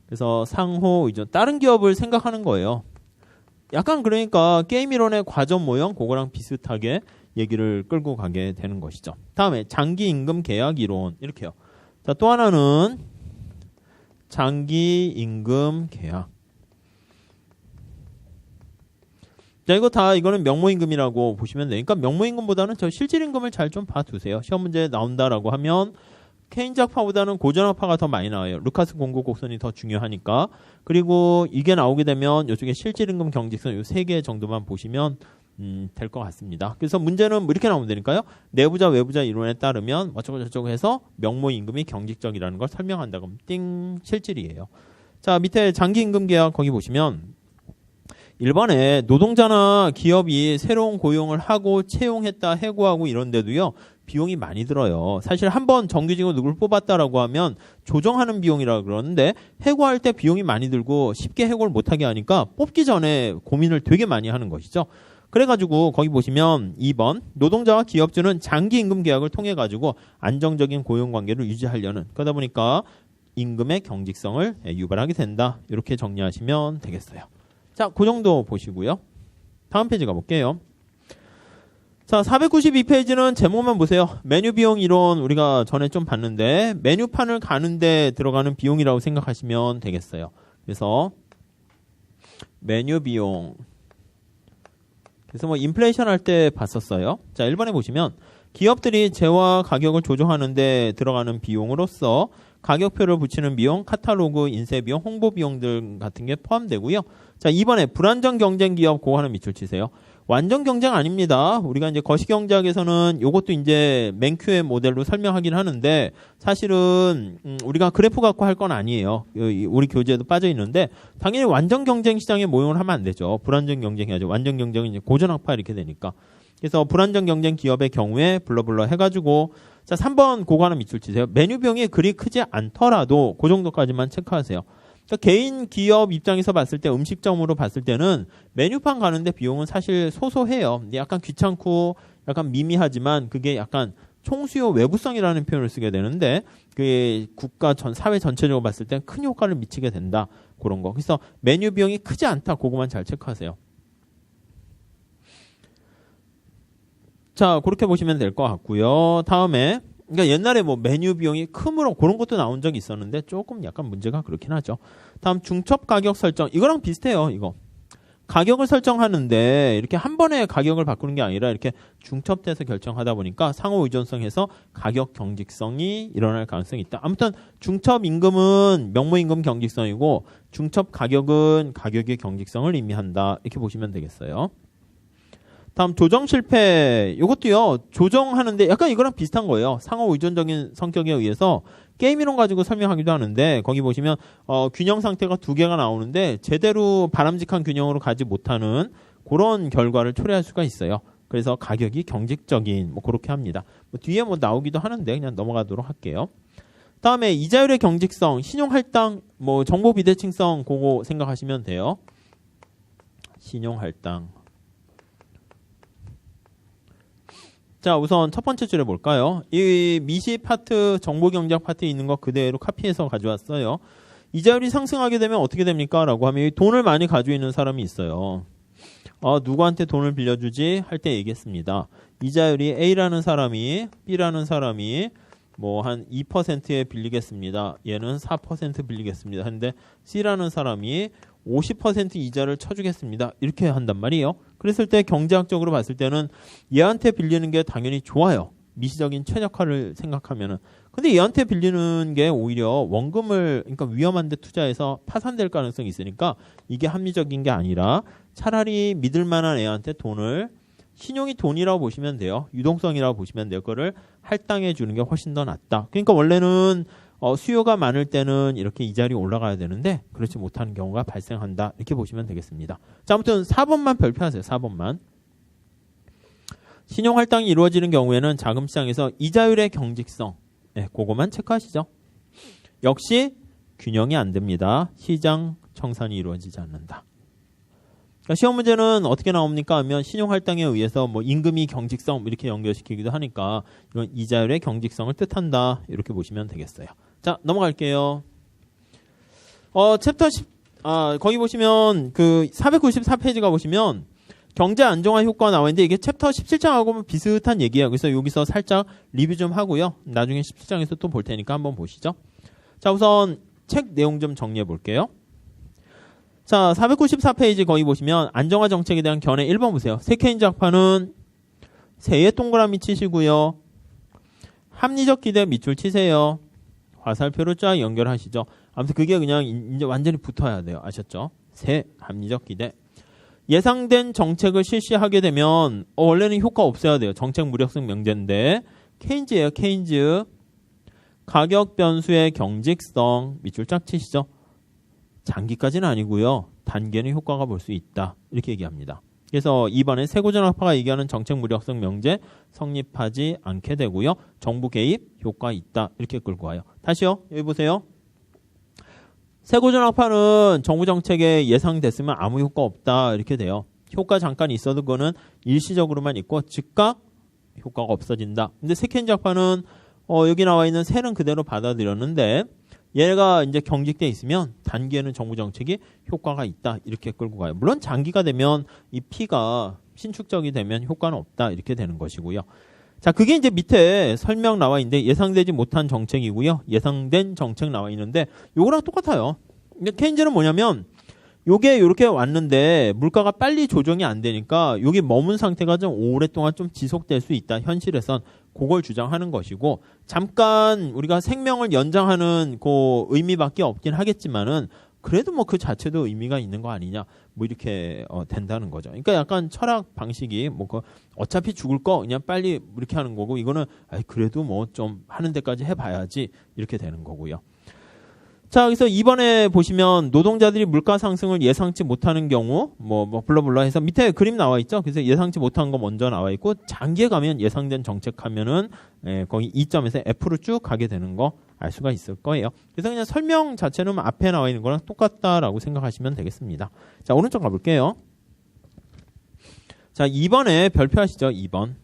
그래서 상호 의존, 다른 기업을 생각하는 거예요. 약간 그러니까 게임 이론의 과점 모형 그거랑 비슷하게 얘기를 끌고 가게 되는 것이죠. 다음에 장기 임금 계약 이론 이렇게요. 자, 또 하나는 장기 임금 계약. 자, 이거는 명목임금이라고 보시면 돼요. 그러니까 명목임금보다는 저 실질임금을 잘 좀 봐두세요. 시험 문제에 나온다라고 하면 케인작파보다는 고전학파가 더 많이 나와요. 루카스 공고 곡선이 더 중요하니까. 그리고 이게 나오게 되면 이쪽에 실질임금 경직선 이 3개 정도만 보시면 될 것 같습니다. 그래서 문제는 뭐 이렇게 나오면 되니까요. 내부자 외부자 이론에 따르면 어쩌고 저쩌고 해서 명목임금이 경직적이라는 걸 설명한다. 그럼 띵 실질이에요. 자, 밑에 장기임금 계약 거기 보시면 1번에 노동자나 기업이 새로운 고용을 하고 채용했다 해고하고 이런 데도요. 비용이 많이 들어요. 사실 한번 정규직으로 누굴 뽑았다라고 하면 조정하는 비용이라 그러는데 해고할 때 비용이 많이 들고 쉽게 해고를 못하게 하니까 뽑기 전에 고민을 되게 많이 하는 것이죠. 그래가지고 거기 보시면 2번 노동자와 기업주는 장기 임금 계약을 통해 가지고 안정적인 고용 관계를 유지하려는 그러다 보니까 임금의 경직성을 유발하게 된다. 이렇게 정리하시면 되겠어요. 자, 그 정도 보시고요. 다음 페이지 가볼게요. 자, 492페이지는 제목만 보세요. 메뉴 비용 이론 우리가 전에 좀 봤는데 메뉴판을 가는데 들어가는 비용이라고 생각하시면 되겠어요. 그래서 메뉴 비용. 그래서 뭐 인플레이션 할 때 봤었어요. 자, 1번에 보시면 기업들이 재화 가격을 조정하는데 들어가는 비용으로서 가격표를 붙이는 비용, 카탈로그, 인쇄 비용, 홍보 비용들 같은 게 포함되고요. 자, 2번에 불안정 경쟁 기업 그거 하나 밑줄 치세요. 완전 경쟁 아닙니다. 우리가 이제 거시경제학에서는 이것도 이제 맨큐의 모델로 설명하긴 하는데 사실은 우리가 그래프 갖고 할 건 아니에요. 우리 교재에도 빠져 있는데 당연히 완전 경쟁 시장에 모형을 하면 안 되죠. 불안정 경쟁해야죠. 완전 경쟁은 이제 고전학파 이렇게 되니까. 그래서 불안정 경쟁 기업의 경우에 블러블러 해가지고 자 3번 그거 하나 밑줄 치세요. 메뉴 비용이 그리 크지 않더라도 그 정도까지만 체크하세요. 그러니까 개인 기업 입장에서 봤을 때 음식점으로 봤을 때는 메뉴판 가는데 비용은 사실 소소해요. 약간 귀찮고 약간 미미하지만 그게 약간 총수요 외부성이라는 표현을 쓰게 되는데 그게 국가 전 사회 전체적으로 봤을 때 큰 효과를 미치게 된다. 그런 거. 그래서 메뉴 비용이 크지 않다. 그거만 잘 체크하세요. 자, 그렇게 보시면 될 것 같고요. 다음에 그러니까 옛날에 뭐 메뉴 비용이 크므로 그런 것도 나온 적이 있었는데 조금 약간 문제가 그렇긴 하죠. 다음 중첩 가격 설정. 이거랑 비슷해요. 이거. 가격을 설정하는데 이렇게 한 번에 가격을 바꾸는 게 아니라 이렇게 중첩돼서 결정하다 보니까 상호 의존성에서 가격 경직성이 일어날 가능성이 있다. 아무튼 중첩 임금은 명목 임금 경직성이고 중첩 가격은 가격의 경직성을 의미한다. 이렇게 보시면 되겠어요. 다음 조정 실패. 이것도요. 조정하는데 약간 이거랑 비슷한 거예요. 상호 의존적인 성격에 의해서 게임 이론 가지고 설명하기도 하는데 거기 보시면 균형 상태가 두 개가 나오는데 제대로 바람직한 균형으로 가지 못하는 그런 결과를 초래할 수가 있어요. 그래서 가격이 경직적인 뭐 그렇게 합니다. 뭐 뒤에 뭐 나오기도 하는데 그냥 넘어가도록 할게요. 다음에 이자율의 경직성, 신용할당, 뭐 정보 비대칭성 그거 생각하시면 돼요. 신용할당. 자, 우선 첫 번째 줄에 볼까요? 이 미시 파트, 정보경제학 파트에 있는 거 그대로 카피해서 가져왔어요. 이자율이 상승하게 되면 어떻게 됩니까? 라고 하면 돈을 많이 가지고 있는 사람이 있어요. 누구한테 돈을 빌려주지? 할 때 얘기했습니다. 이자율이 A라는 사람이 B라는 사람이 뭐 한 2%에 빌리겠습니다. 얘는 4% 빌리겠습니다. 근데 C라는 사람이 50% 이자를 쳐주겠습니다. 이렇게 한단 말이에요. 그랬을 때 경제학적으로 봤을 때는 얘한테 빌리는 게 당연히 좋아요. 미시적인 최적화를 생각하면은. 근데 얘한테 빌리는 게 오히려 원금을 그러니까 위험한 데 투자해서 파산될 가능성이 있으니까 이게 합리적인 게 아니라 차라리 믿을 만한 애한테 돈을 신용이 돈이라고 보시면 돼요. 유동성이라고 보시면 돼요. 그거를 할당해 주는 게 훨씬 더 낫다. 그러니까 원래는 수요가 많을 때는 이렇게 이자율이 올라가야 되는데 그렇지 못하는 경우가 발생한다. 이렇게 보시면 되겠습니다. 자, 아무튼 4번만 별표하세요. 4번만. 신용할당이 이루어지는 경우에는 자금시장에서 이자율의 경직성. 네, 그거만 체크하시죠. 역시 균형이 안 됩니다. 시장 청산이 이루어지지 않는다. 그러니까 시험 문제는 어떻게 나옵니까? 하면 신용할당에 의해서 뭐 임금이 경직성 이렇게 연결시키기도 하니까 이건 이자율의 경직성을 뜻한다. 이렇게 보시면 되겠어요. 자, 넘어갈게요. 챕터 10, 거기 보시면 그 494페이지가 보시면 경제 안정화 효과가 나와 있는데 이게 챕터 17장하고 비슷한 얘기예요. 그래서 여기서 살짝 리뷰 좀 하고요. 나중에 17장에서 또 볼 테니까 한번 보시죠. 자, 우선 책 내용 좀 정리해 볼게요. 자, 494페이지 거기 보시면 안정화 정책에 대한 견해 1번 보세요. 세케인즈 학파는 세에 동그라미 치시고요. 합리적 기대 밑줄 치세요. 화살표로 쫙 연결하시죠. 아무튼 그게 그냥 이제 완전히 붙어야 돼요. 아셨죠? 세, 합리적 기대. 예상된 정책을 실시하게 되면 원래는 효과 없어야 돼요. 정책 무력성 명제인데 케인즈예요. 케인즈. 가격 변수의 경직성 밑줄 쫙 치시죠. 장기까지는 아니고요. 단계는 효과가 볼 수 있다. 이렇게 얘기합니다. 그래서 이번에 세고전학파가 얘기하는 정책 무력성 명제 성립하지 않게 되고요. 정부 개입 효과 있다. 이렇게 끌고 와요. 다시요. 여기 보세요. 세고전학파는 정부 정책에 예상됐으면 아무 효과 없다. 이렇게 돼요. 효과 잠깐 있어도 그거는 일시적으로만 있고 즉각 효과가 없어진다. 근데 세케인즈 학파는 여기 나와 있는 세는 그대로 받아들였는데 얘가 이제 경직돼 있으면 단기에는 정부 정책이 효과가 있다. 이렇게 끌고 가요. 물론 장기가 되면 이 P가 신축적이 되면 효과는 없다. 이렇게 되는 것이고요. 자, 그게 이제 밑에 설명 나와 있는데 예상되지 못한 정책이고요. 예상된 정책 나와 있는데 요거랑 똑같아요. 근데 케인즈는 뭐냐면 요게 이렇게 왔는데 물가가 빨리 조정이 안 되니까 요게 머문 상태가 좀 오랫동안 좀 지속될 수 있다. 현실에선 그걸 주장하는 것이고 잠깐 우리가 생명을 연장하는 그 의미밖에 없긴 하겠지만은 그래도 뭐 그 자체도 의미가 있는 거 아니냐 뭐 이렇게 된다는 거죠. 그러니까 약간 철학 방식이 뭐 어차피 죽을 거 그냥 빨리 이렇게 하는 거고 이거는 그래도 뭐 좀 하는 데까지 해봐야지 이렇게 되는 거고요. 자, 그래서 이번에 보시면 노동자들이 물가 상승을 예상치 못하는 경우 뭐 블러블러 해서 밑에 그림 나와 있죠. 그래서 예상치 못한 거 먼저 나와 있고 장기에 가면 예상된 정책하면은 거기 2점에서 F로 쭉 가게 되는 거 알 수가 있을 거예요. 그래서 그냥 설명 자체는 앞에 나와 있는 거랑 똑같다라고 생각하시면 되겠습니다. 자, 오른쪽 가볼게요. 자, 2번에 별표하시죠. 2번.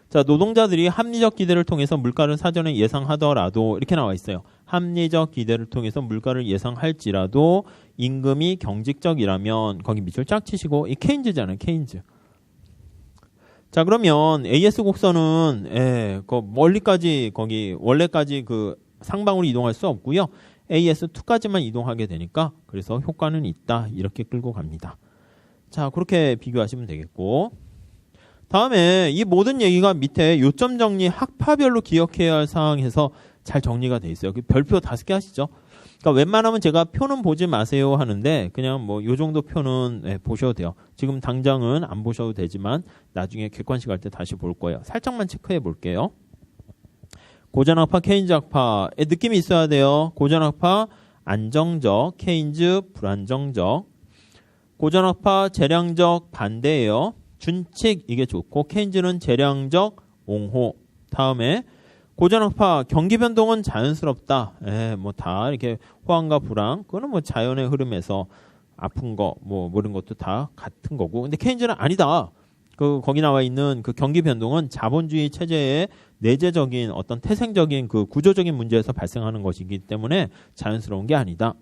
자, 노동자들이 합리적 기대를 통해서 물가를 사전에 예상하더라도 이렇게 나와 있어요. 합리적 기대를 통해서 물가를 예상할지라도 임금이 경직적이라면 거기 밑줄 쫙 치시고 이 케인즈잖아요. 케인즈. 자, 그러면 AS 곡선은 그 멀리까지 거기 원래까지 그 상방으로 이동할 수 없고요. AS2까지만 이동하게 되니까 그래서 효과는 있다. 이렇게 끌고 갑니다. 자, 그렇게 비교하시면 되겠고. 다음에 이 모든 얘기가 밑에 요점 정리 학파별로 기억해야 할 사항에서 잘 정리가 돼 있어요. 별표 5개 하시죠. 그러니까 웬만하면 제가 표는 보지 마세요 하는데 그냥 뭐 요 정도 표는 보셔도 돼요. 지금 당장은 안 보셔도 되지만 나중에 객관식 할 때 다시 볼 거예요. 살짝만 체크해 볼게요. 고전학파, 케인즈학파의 느낌이 있어야 돼요. 고전학파 안정적, 케인즈 불안정적. 고전학파 재량적 반대예요. 준칙 이게 좋고 케인즈는 재량적 옹호. 다음에 고전학파 경기 변동은 자연스럽다. 뭐 다 이렇게 호황과 불황 그거는 뭐 자연의 흐름에서 아픈 거 뭐 이런 것도 다 같은 거고. 근데 케인즈는 아니다. 거기 나와 있는 그 경기 변동은 자본주의 체제의 내재적인 어떤 태생적인 그 구조적인 문제에서 발생하는 것이기 때문에 자연스러운 게 아니다.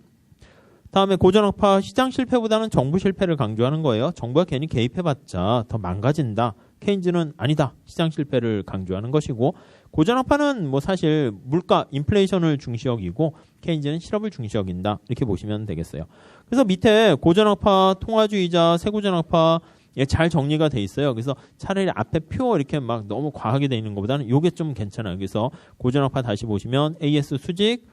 다음에 고전학파 시장 실패보다는 정부 실패를 강조하는 거예요. 정부가 괜히 개입해봤자 더 망가진다. 케인즈는 아니다. 시장 실패를 강조하는 것이고 고전학파는 뭐 사실 물가, 인플레이션을 중시 여기고 케인즈는 실업을 중시 여긴다. 이렇게 보시면 되겠어요. 그래서 밑에 고전학파, 통화주의자, 세고전학파 잘 정리가 돼 있어요. 그래서 차라리 앞에 표 이렇게 막 너무 과하게 돼 있는 것보다는 이게 좀 괜찮아요. 그래서 고전학파 다시 보시면 AS 수직,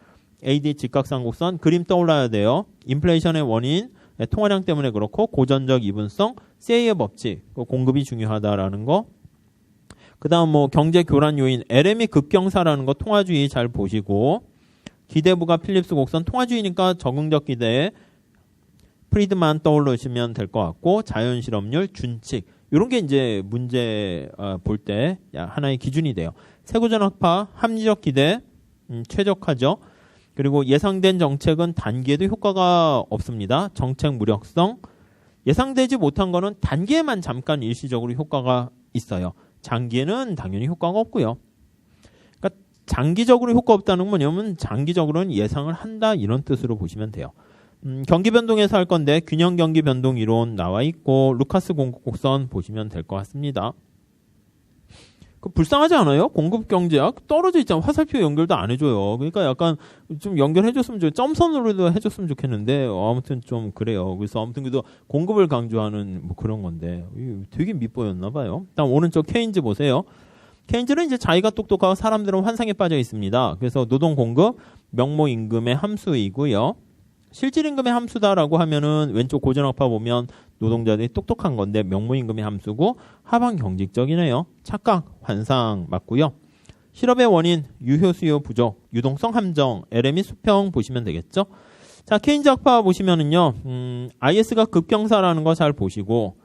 AD 직각삼곡선 그림 떠올라야 돼요. 인플레이션의 원인, 통화량 때문에 그렇고 고전적 이분성, 세이의 법칙, 공급이 중요하다라는 거. 그 다음 뭐 경제 교란 요인, LM이 급경사라는 거 통화주의 잘 보시고 기대부가 필립스 곡선 통화주의니까 적응적 기대 프리드만 떠올리시면 될 것 같고 자연실업률, 준칙 이런 게 이제 문제 볼 때 하나의 기준이 돼요. 세고전학파, 합리적 기대 최적화죠. 그리고 예상된 정책은 단기에도 효과가 없습니다. 정책 무력성. 예상되지 못한 거는 단기에만 잠깐 일시적으로 효과가 있어요. 장기에는 당연히 효과가 없고요. 그러니까 장기적으로 효과 없다는 건 뭐냐면 장기적으로는 예상을 한다 이런 뜻으로 보시면 돼요. 경기 변동에서 할 건데 균형 경기 변동 이론 나와 있고 루카스 공급 곡선 보시면 될 것 같습니다. 그 불쌍하지 않아요? 공급 경제학 떨어져 있잖아. 화살표 연결도 안 해줘요. 그러니까 약간 좀 연결해줬으면 점선으로도 해줬으면 좋겠는데 아무튼 좀 그래요. 그래서 아무튼 그래도 공급을 강조하는 뭐 그런 건데 되게 밉보였나 봐요. 다음 오른쪽 케인즈 보세요. 케인즈는 이제 자기가 똑똑하고 사람들은 환상에 빠져 있습니다. 그래서 노동 공급 명목 임금의 함수이고요. 실질 임금의 함수다라고 하면은 왼쪽 고전학파 보면 노동자들이 똑똑한 건데 명목 임금의 함수고 하방 경직적이네요. 착각, 환상 맞고요. 실업의 원인, 유효 수요 부족, 유동성 함정, LM이 수평 보시면 되겠죠. 자, 케인즈 학파 보시면은요, IS가 급경사라는 거 잘 보시고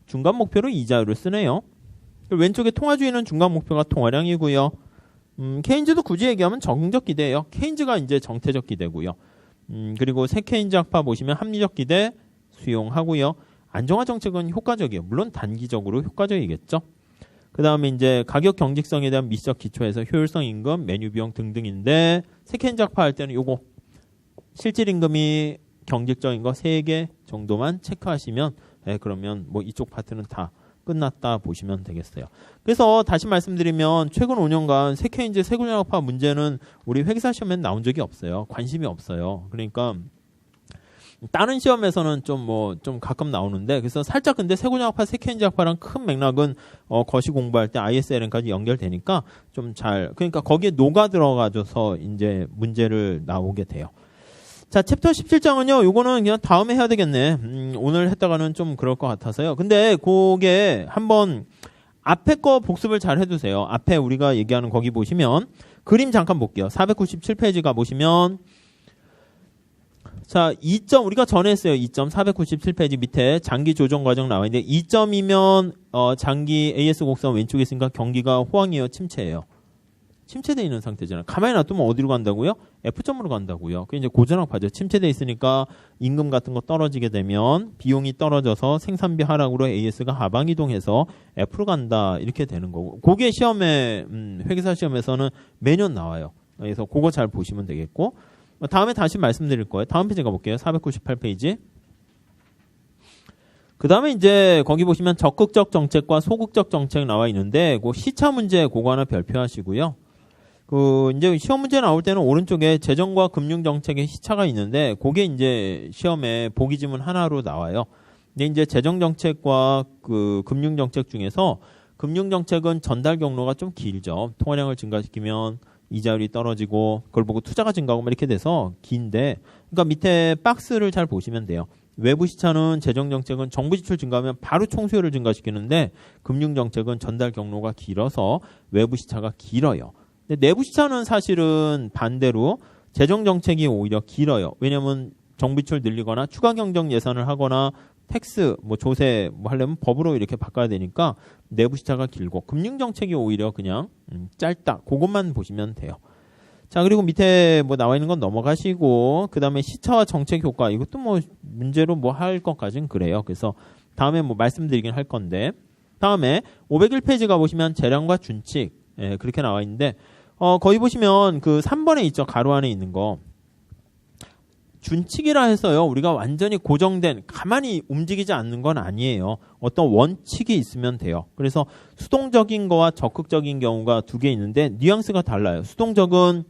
중간 목표로 이자율을 쓰네요. 왼쪽에 통화주의는 중간 목표가 통화량이고요. 케인즈도 굳이 얘기하면 적응적 기대예요. 케인즈가 이제 정태적 기대고요. 그리고 새 케인즈 학파 보시면 합리적 기대 수용하고요. 안정화 정책은 효과적이에요. 물론 단기적으로 효과적이겠죠. 그 다음에 이제 가격 경직성에 대한 미적 기초에서 효율성 임금, 메뉴 비용 등등인데 새 케인즈 학파 할 때는 요거 실질 임금이 경직적인 거 3개 정도만 체크하시면 그러면 뭐 이쪽 파트는 다 끝났다 보시면 되겠어요. 그래서 다시 말씀드리면 최근 5년간 새 케인즈 세고전학파 문제는 우리 회계사 시험에 나온 적이 없어요. 관심이 없어요. 그러니까 다른 시험에서는 좀 가끔 나오는데 그래서 살짝 근데 세고전학파, 새 케인즈 학파랑 큰 맥락은 거시 공부할 때 ISLN까지 연결되니까 좀 그러니까 거기에 녹아 들어가줘서 이제 문제를 나오게 돼요. 자, 챕터 17장은요, 요거는 그냥 다음에 해야 되겠네. 오늘 했다가는 좀 그럴 것 같아서요. 근데 그게 한번 앞에 거 복습을 잘 해두세요. 앞에 우리가 얘기하는 거기 보시면 그림 잠깐 볼게요. 497페이지 가보시면 자, 2점 우리가 전에 했어요. 2점 497페이지 밑에 장기 조정 과정 나와 있는데 2점이면 장기 AS 곡선 왼쪽에 있으니까 경기가 호황이에요, 침체예요. 침체되어 있는 상태잖아요. 가만히 놔두면 어디로 간다고요? F점으로 간다고요. 그게 이제 고전학파죠. 침체되어 있으니까 임금 같은 거 떨어지게 되면 비용이 떨어져서 생산비 하락으로 AS가 하방 이동해서 F로 간다. 이렇게 되는 거고. 그게 시험에 회계사 시험에서는 매년 나와요. 그래서 그거 잘 보시면 되겠고. 다음에 다시 말씀드릴 거예요. 다음 페이지 가볼게요. 498페이지. 그 다음에 이제 거기 보시면 적극적 정책과 소극적 정책 나와 있는데 그 시차 문제 그거 하나 별표하시고요. 그 이제 시험 문제 나올 때는 오른쪽에 재정과 금융 정책의 시차가 있는데 그게 이제 시험에 보기 지문 하나로 나와요. 근데 이제 재정 정책과 그 금융 정책 중에서 금융 정책은 전달 경로가 좀 길죠. 통화량을 증가시키면 이자율이 떨어지고 그걸 보고 투자가 증가하고 이렇게 돼서 긴데 그러니까 밑에 박스를 잘 보시면 돼요. 외부 시차는 재정 정책은 정부 지출 증가하면 바로 총수요를 증가시키는데 금융 정책은 전달 경로가 길어서 외부 시차가 길어요. 근데 내부 시차는 사실은 반대로 재정 정책이 오히려 길어요. 왜냐하면 정부 지출 늘리거나 추가 경정 예산을 하거나 텍스, 뭐 조세 뭐 하려면 법으로 이렇게 바꿔야 되니까 내부 시차가 길고 금융 정책이 오히려 그냥 짧다. 그것만 보시면 돼요. 자, 그리고 밑에 뭐 나와 있는 건 넘어가시고 그 다음에 시차와 정책 효과 이것도 뭐 문제로 뭐 할 것까지는 그래요. 그래서 다음에 뭐 말씀드리긴 할 건데 다음에 501페이지 가보시면 재량과 준칙 그렇게 나와 있는데 거기 보시면 그 3번에 있죠. 가로 안에 있는 거. 준칙이라 해서요. 우리가 완전히 고정된 가만히 움직이지 않는 건 아니에요. 어떤 원칙이 있으면 돼요. 그래서 수동적인 거와 적극적인 경우가 두 개 있는데 뉘앙스가 달라요. 수동적은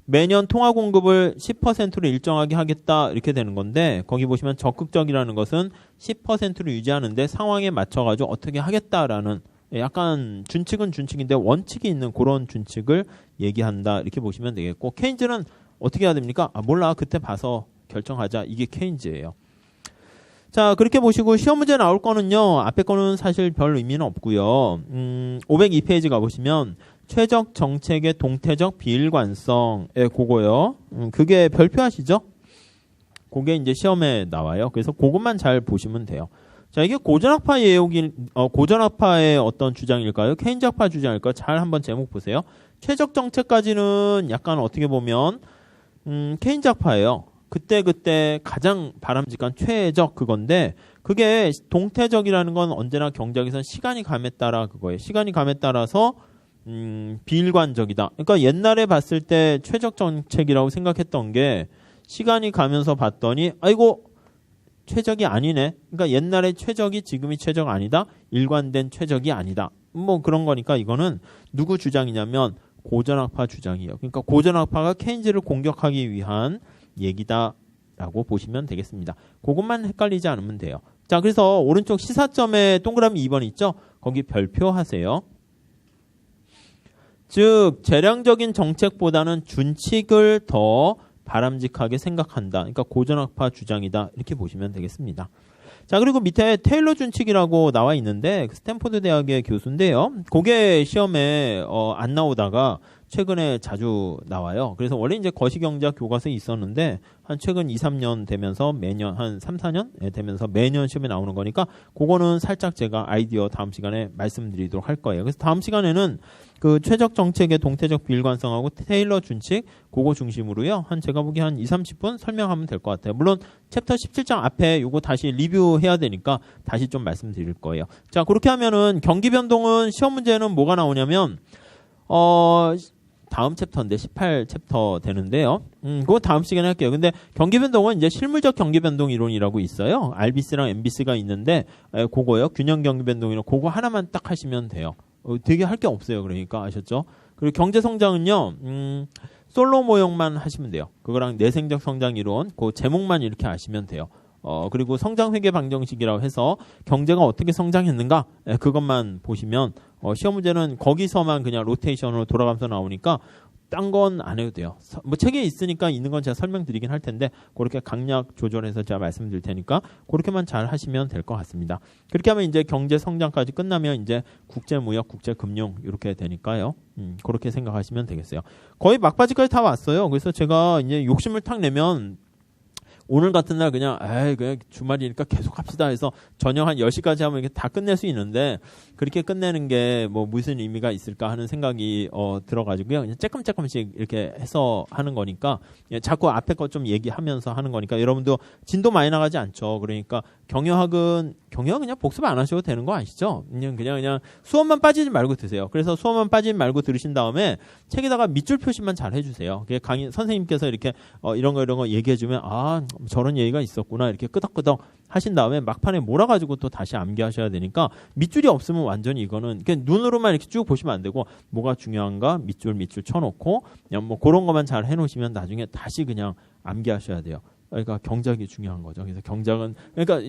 매년 통화 공급을 10%로 일정하게 하겠다 이렇게 되는 건데 거기 보시면 적극적이라는 것은 10%로 유지하는데 상황에 맞춰가지고 어떻게 하겠다라는 약간 준칙은 준칙인데 원칙이 있는 그런 준칙을 얘기한다 이렇게 보시면 되겠고 케인즈는 어떻게 해야 됩니까? 몰라 그때 봐서 결정하자 이게 케인즈예요. 자 그렇게 보시고 시험 문제 나올 거는요 앞에 거는 사실 별 의미는 없고요. 502페이지 가보시면 최적 정책의 동태적 비일관성 그거요. 그게 별표하시죠? 그게 이제 시험에 나와요. 그래서 그것만 잘 보시면 돼요. 자 이게 고전학파의 고전학파의 어떤 주장일까요? 케인즈학파 주장일까요? 잘 한번 제목 보세요. 최적 정책까지는 약간 어떻게 보면 케인즈학파예요. 그때 가장 바람직한 최적 그건데 그게 동태적이라는 건 언제나 경제학에서는 시간이 감에 따라 그거예요. 시간이 감에 따라서 비일관적이다. 그러니까 옛날에 봤을 때 최적 정책이라고 생각했던 게 시간이 가면서 봤더니 아이고 최적이 아니네. 그러니까 옛날에 최적이 지금이 최적 아니다. 일관된 최적이 아니다. 뭐 그런 거니까 이거는 누구 주장이냐면 고전학파 주장이에요. 그러니까 고전학파가 케인즈를 공격하기 위한 얘기다라고 보시면 되겠습니다. 그것만 헷갈리지 않으면 돼요. 자, 그래서 오른쪽 시사점에 동그라미 2번 있죠? 거기 별표하세요. 즉 재량적인 정책보다는 준칙을 더 바람직하게 생각한다. 그러니까 고전학파 주장이다. 이렇게 보시면 되겠습니다. 자 그리고 밑에 테일러 준칙이라고 나와 있는데 스탠포드 대학의 교수인데요. 그게 시험에 안 나오다가 최근에 자주 나와요. 그래서 원래 이제 거시경제학 교과서에 있었는데 한 최근 2, 3년 되면서 매년 한 3, 4년 되면서 매년 시험에 나오는 거니까 그거는 살짝 제가 아이디어 다음 시간에 말씀드리도록 할 거예요. 그래서 다음 시간에는 그 최적 정책의 동태적 비일관성하고 테일러 준칙 그거 중심으로요. 한 제가 보기에 한 2, 30분 설명하면 될 것 같아요. 물론 챕터 17장 앞에 요거 다시 리뷰해야 되니까 다시 좀 말씀드릴 거예요. 자 그렇게 하면은 경기 변동은 시험 문제는 뭐가 나오냐면 다음 챕터인데 18챕터 되는데요. 그거 다음 시간에 할게요. 근데 경기 변동은 이제 실물적 경기 변동 이론이라고 있어요. RBC랑 MBC가 있는데 그거요. 균형 경기 변동 이론 그거 하나만 딱 하시면 돼요. 되게 할 게 없어요. 그러니까 아셨죠? 그리고 경제 성장은요. 솔로 모형만 하시면 돼요. 그거랑 내생적 성장 이론 그 제목만 이렇게 아시면 돼요. 그리고 성장 회계 방정식이라고 해서 경제가 어떻게 성장했는가 그것만 보시면 시험 문제는 거기서만 그냥 로테이션으로 돌아가면서 나오니까 딴 건 안 해도 돼요. 뭐 책에 있으니까 있는 건 제가 설명드리긴 할 텐데 그렇게 강약 조절해서 제가 말씀드릴 테니까 그렇게만 잘 하시면 될 것 같습니다. 그렇게 하면 이제 경제 성장까지 끝나면 이제 국제무역, 국제금융 이렇게 되니까요. 그렇게 생각하시면 되겠어요. 거의 막바지까지 다 왔어요. 그래서 제가 이제 욕심을 탁 내면 오늘 같은 날 그냥 주말이니까 계속 합시다 해서 저녁 한 10시까지 하면 이게 다 끝낼 수 있는데 그렇게 끝내는 게 뭐 무슨 의미가 있을까 하는 생각이 들어가지고요. 그냥 조금씩 이렇게 해서 하는 거니까 자꾸 앞에 거 좀 얘기하면서 하는 거니까 여러분도 진도 많이 나가지 않죠. 그러니까 경영학은 그냥 복습 안 하셔도 되는 거 아시죠? 그냥 수업만 빠지지 말고 드세요. 그래서 수업만 빠지지 말고 들으신 다음에 책에다가 밑줄 표시만 잘 해주세요. 그게 강의 선생님께서 이렇게 이런 거 얘기해주면 저런 얘기가 있었구나 이렇게 끄덕끄덕 하신 다음에 막판에 몰아가지고 또 다시 암기하셔야 되니까 밑줄이 없으면 완전히 이거는 그냥 눈으로만 이렇게 쭉 보시면 안 되고 뭐가 중요한가 밑줄 쳐놓고 그냥 뭐 그런 것만 잘 해놓으시면 나중에 다시 그냥 암기하셔야 돼요. 그러니까 경작이 중요한 거죠. 그래서 경작은 그러니까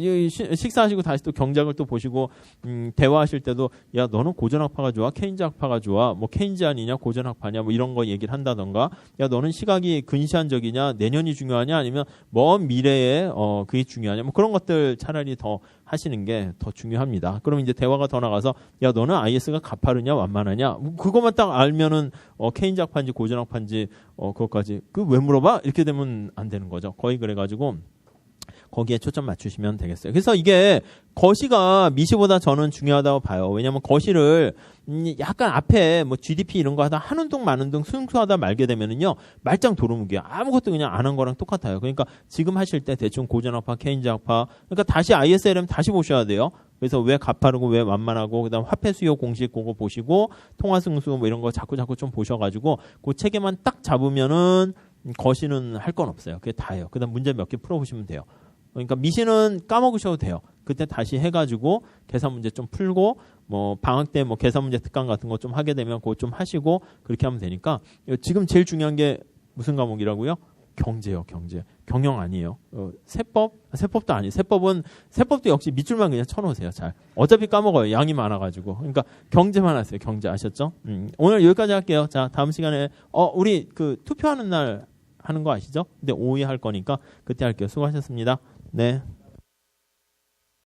식사하시고 다시 또 경작을 또 보시고 대화하실 때도 야 너는 고전학파가 좋아, 케인즈학파가 좋아, 뭐 케인지안이냐 고전학파냐 뭐 이런 거 얘기를 한다던가 야 너는 시각이 근시안적이냐 내년이 중요하냐 아니면 먼 미래에 그게 중요하냐 뭐 그런 것들 차라리 더 하시는 게 더 중요합니다. 그럼 이제 대화가 더 나가서 야 너는 IS가 가파르냐 완만하냐 그것만 딱 알면은 케인즈학파인지 고전학파인지 그것까지 왜 물어봐? 이렇게 되면 안 되는 거죠. 거의 그래가지고 거기에 초점 맞추시면 되겠어요. 그래서 이게 거시가 미시보다 저는 중요하다고 봐요. 왜냐하면 거시를 약간 앞에 뭐 GDP 이런 거 하다 한운동 만운동 순수하다 말게 되면은요 말짱 도루묵이야. 아무것도 그냥 안 한 거랑 똑같아요. 그러니까 지금 하실 때 대충 고전학파, 케인즈학파 그러니까 다시 ISLM 다시 보셔야 돼요. 그래서 왜 가파르고 왜 완만하고 그다음 화폐 수요 공식 그거 보시고 통화 승수 뭐 이런 거 자꾸 좀 보셔가지고 그 체계만 딱 잡으면은 거시는 할 건 없어요. 그게 다예요. 그다음 문제 몇 개 풀어보시면 돼요. 그러니까 미시는 까먹으셔도 돼요. 그때 다시 해가지고 계산 문제 좀 풀고 뭐 방학 때 뭐 계산 문제 특강 같은 거 좀 하게 되면 그거 좀 하시고 그렇게 하면 되니까 지금 제일 중요한 게 무슨 과목이라고요? 경제요, 경제. 경영 아니에요. 세법도 아니에요. 세법도 역시 밑줄만 그냥 쳐놓으세요. 잘. 어차피 까먹어요. 양이 많아가지고. 그러니까 경제만 하세요. 경제 아셨죠? 오늘 여기까지 할게요. 자, 다음 시간에 우리 투표하는 날 하는 거 아시죠? 근데 5위 할 거니까 그때 할게요. 수고하셨습니다. 네.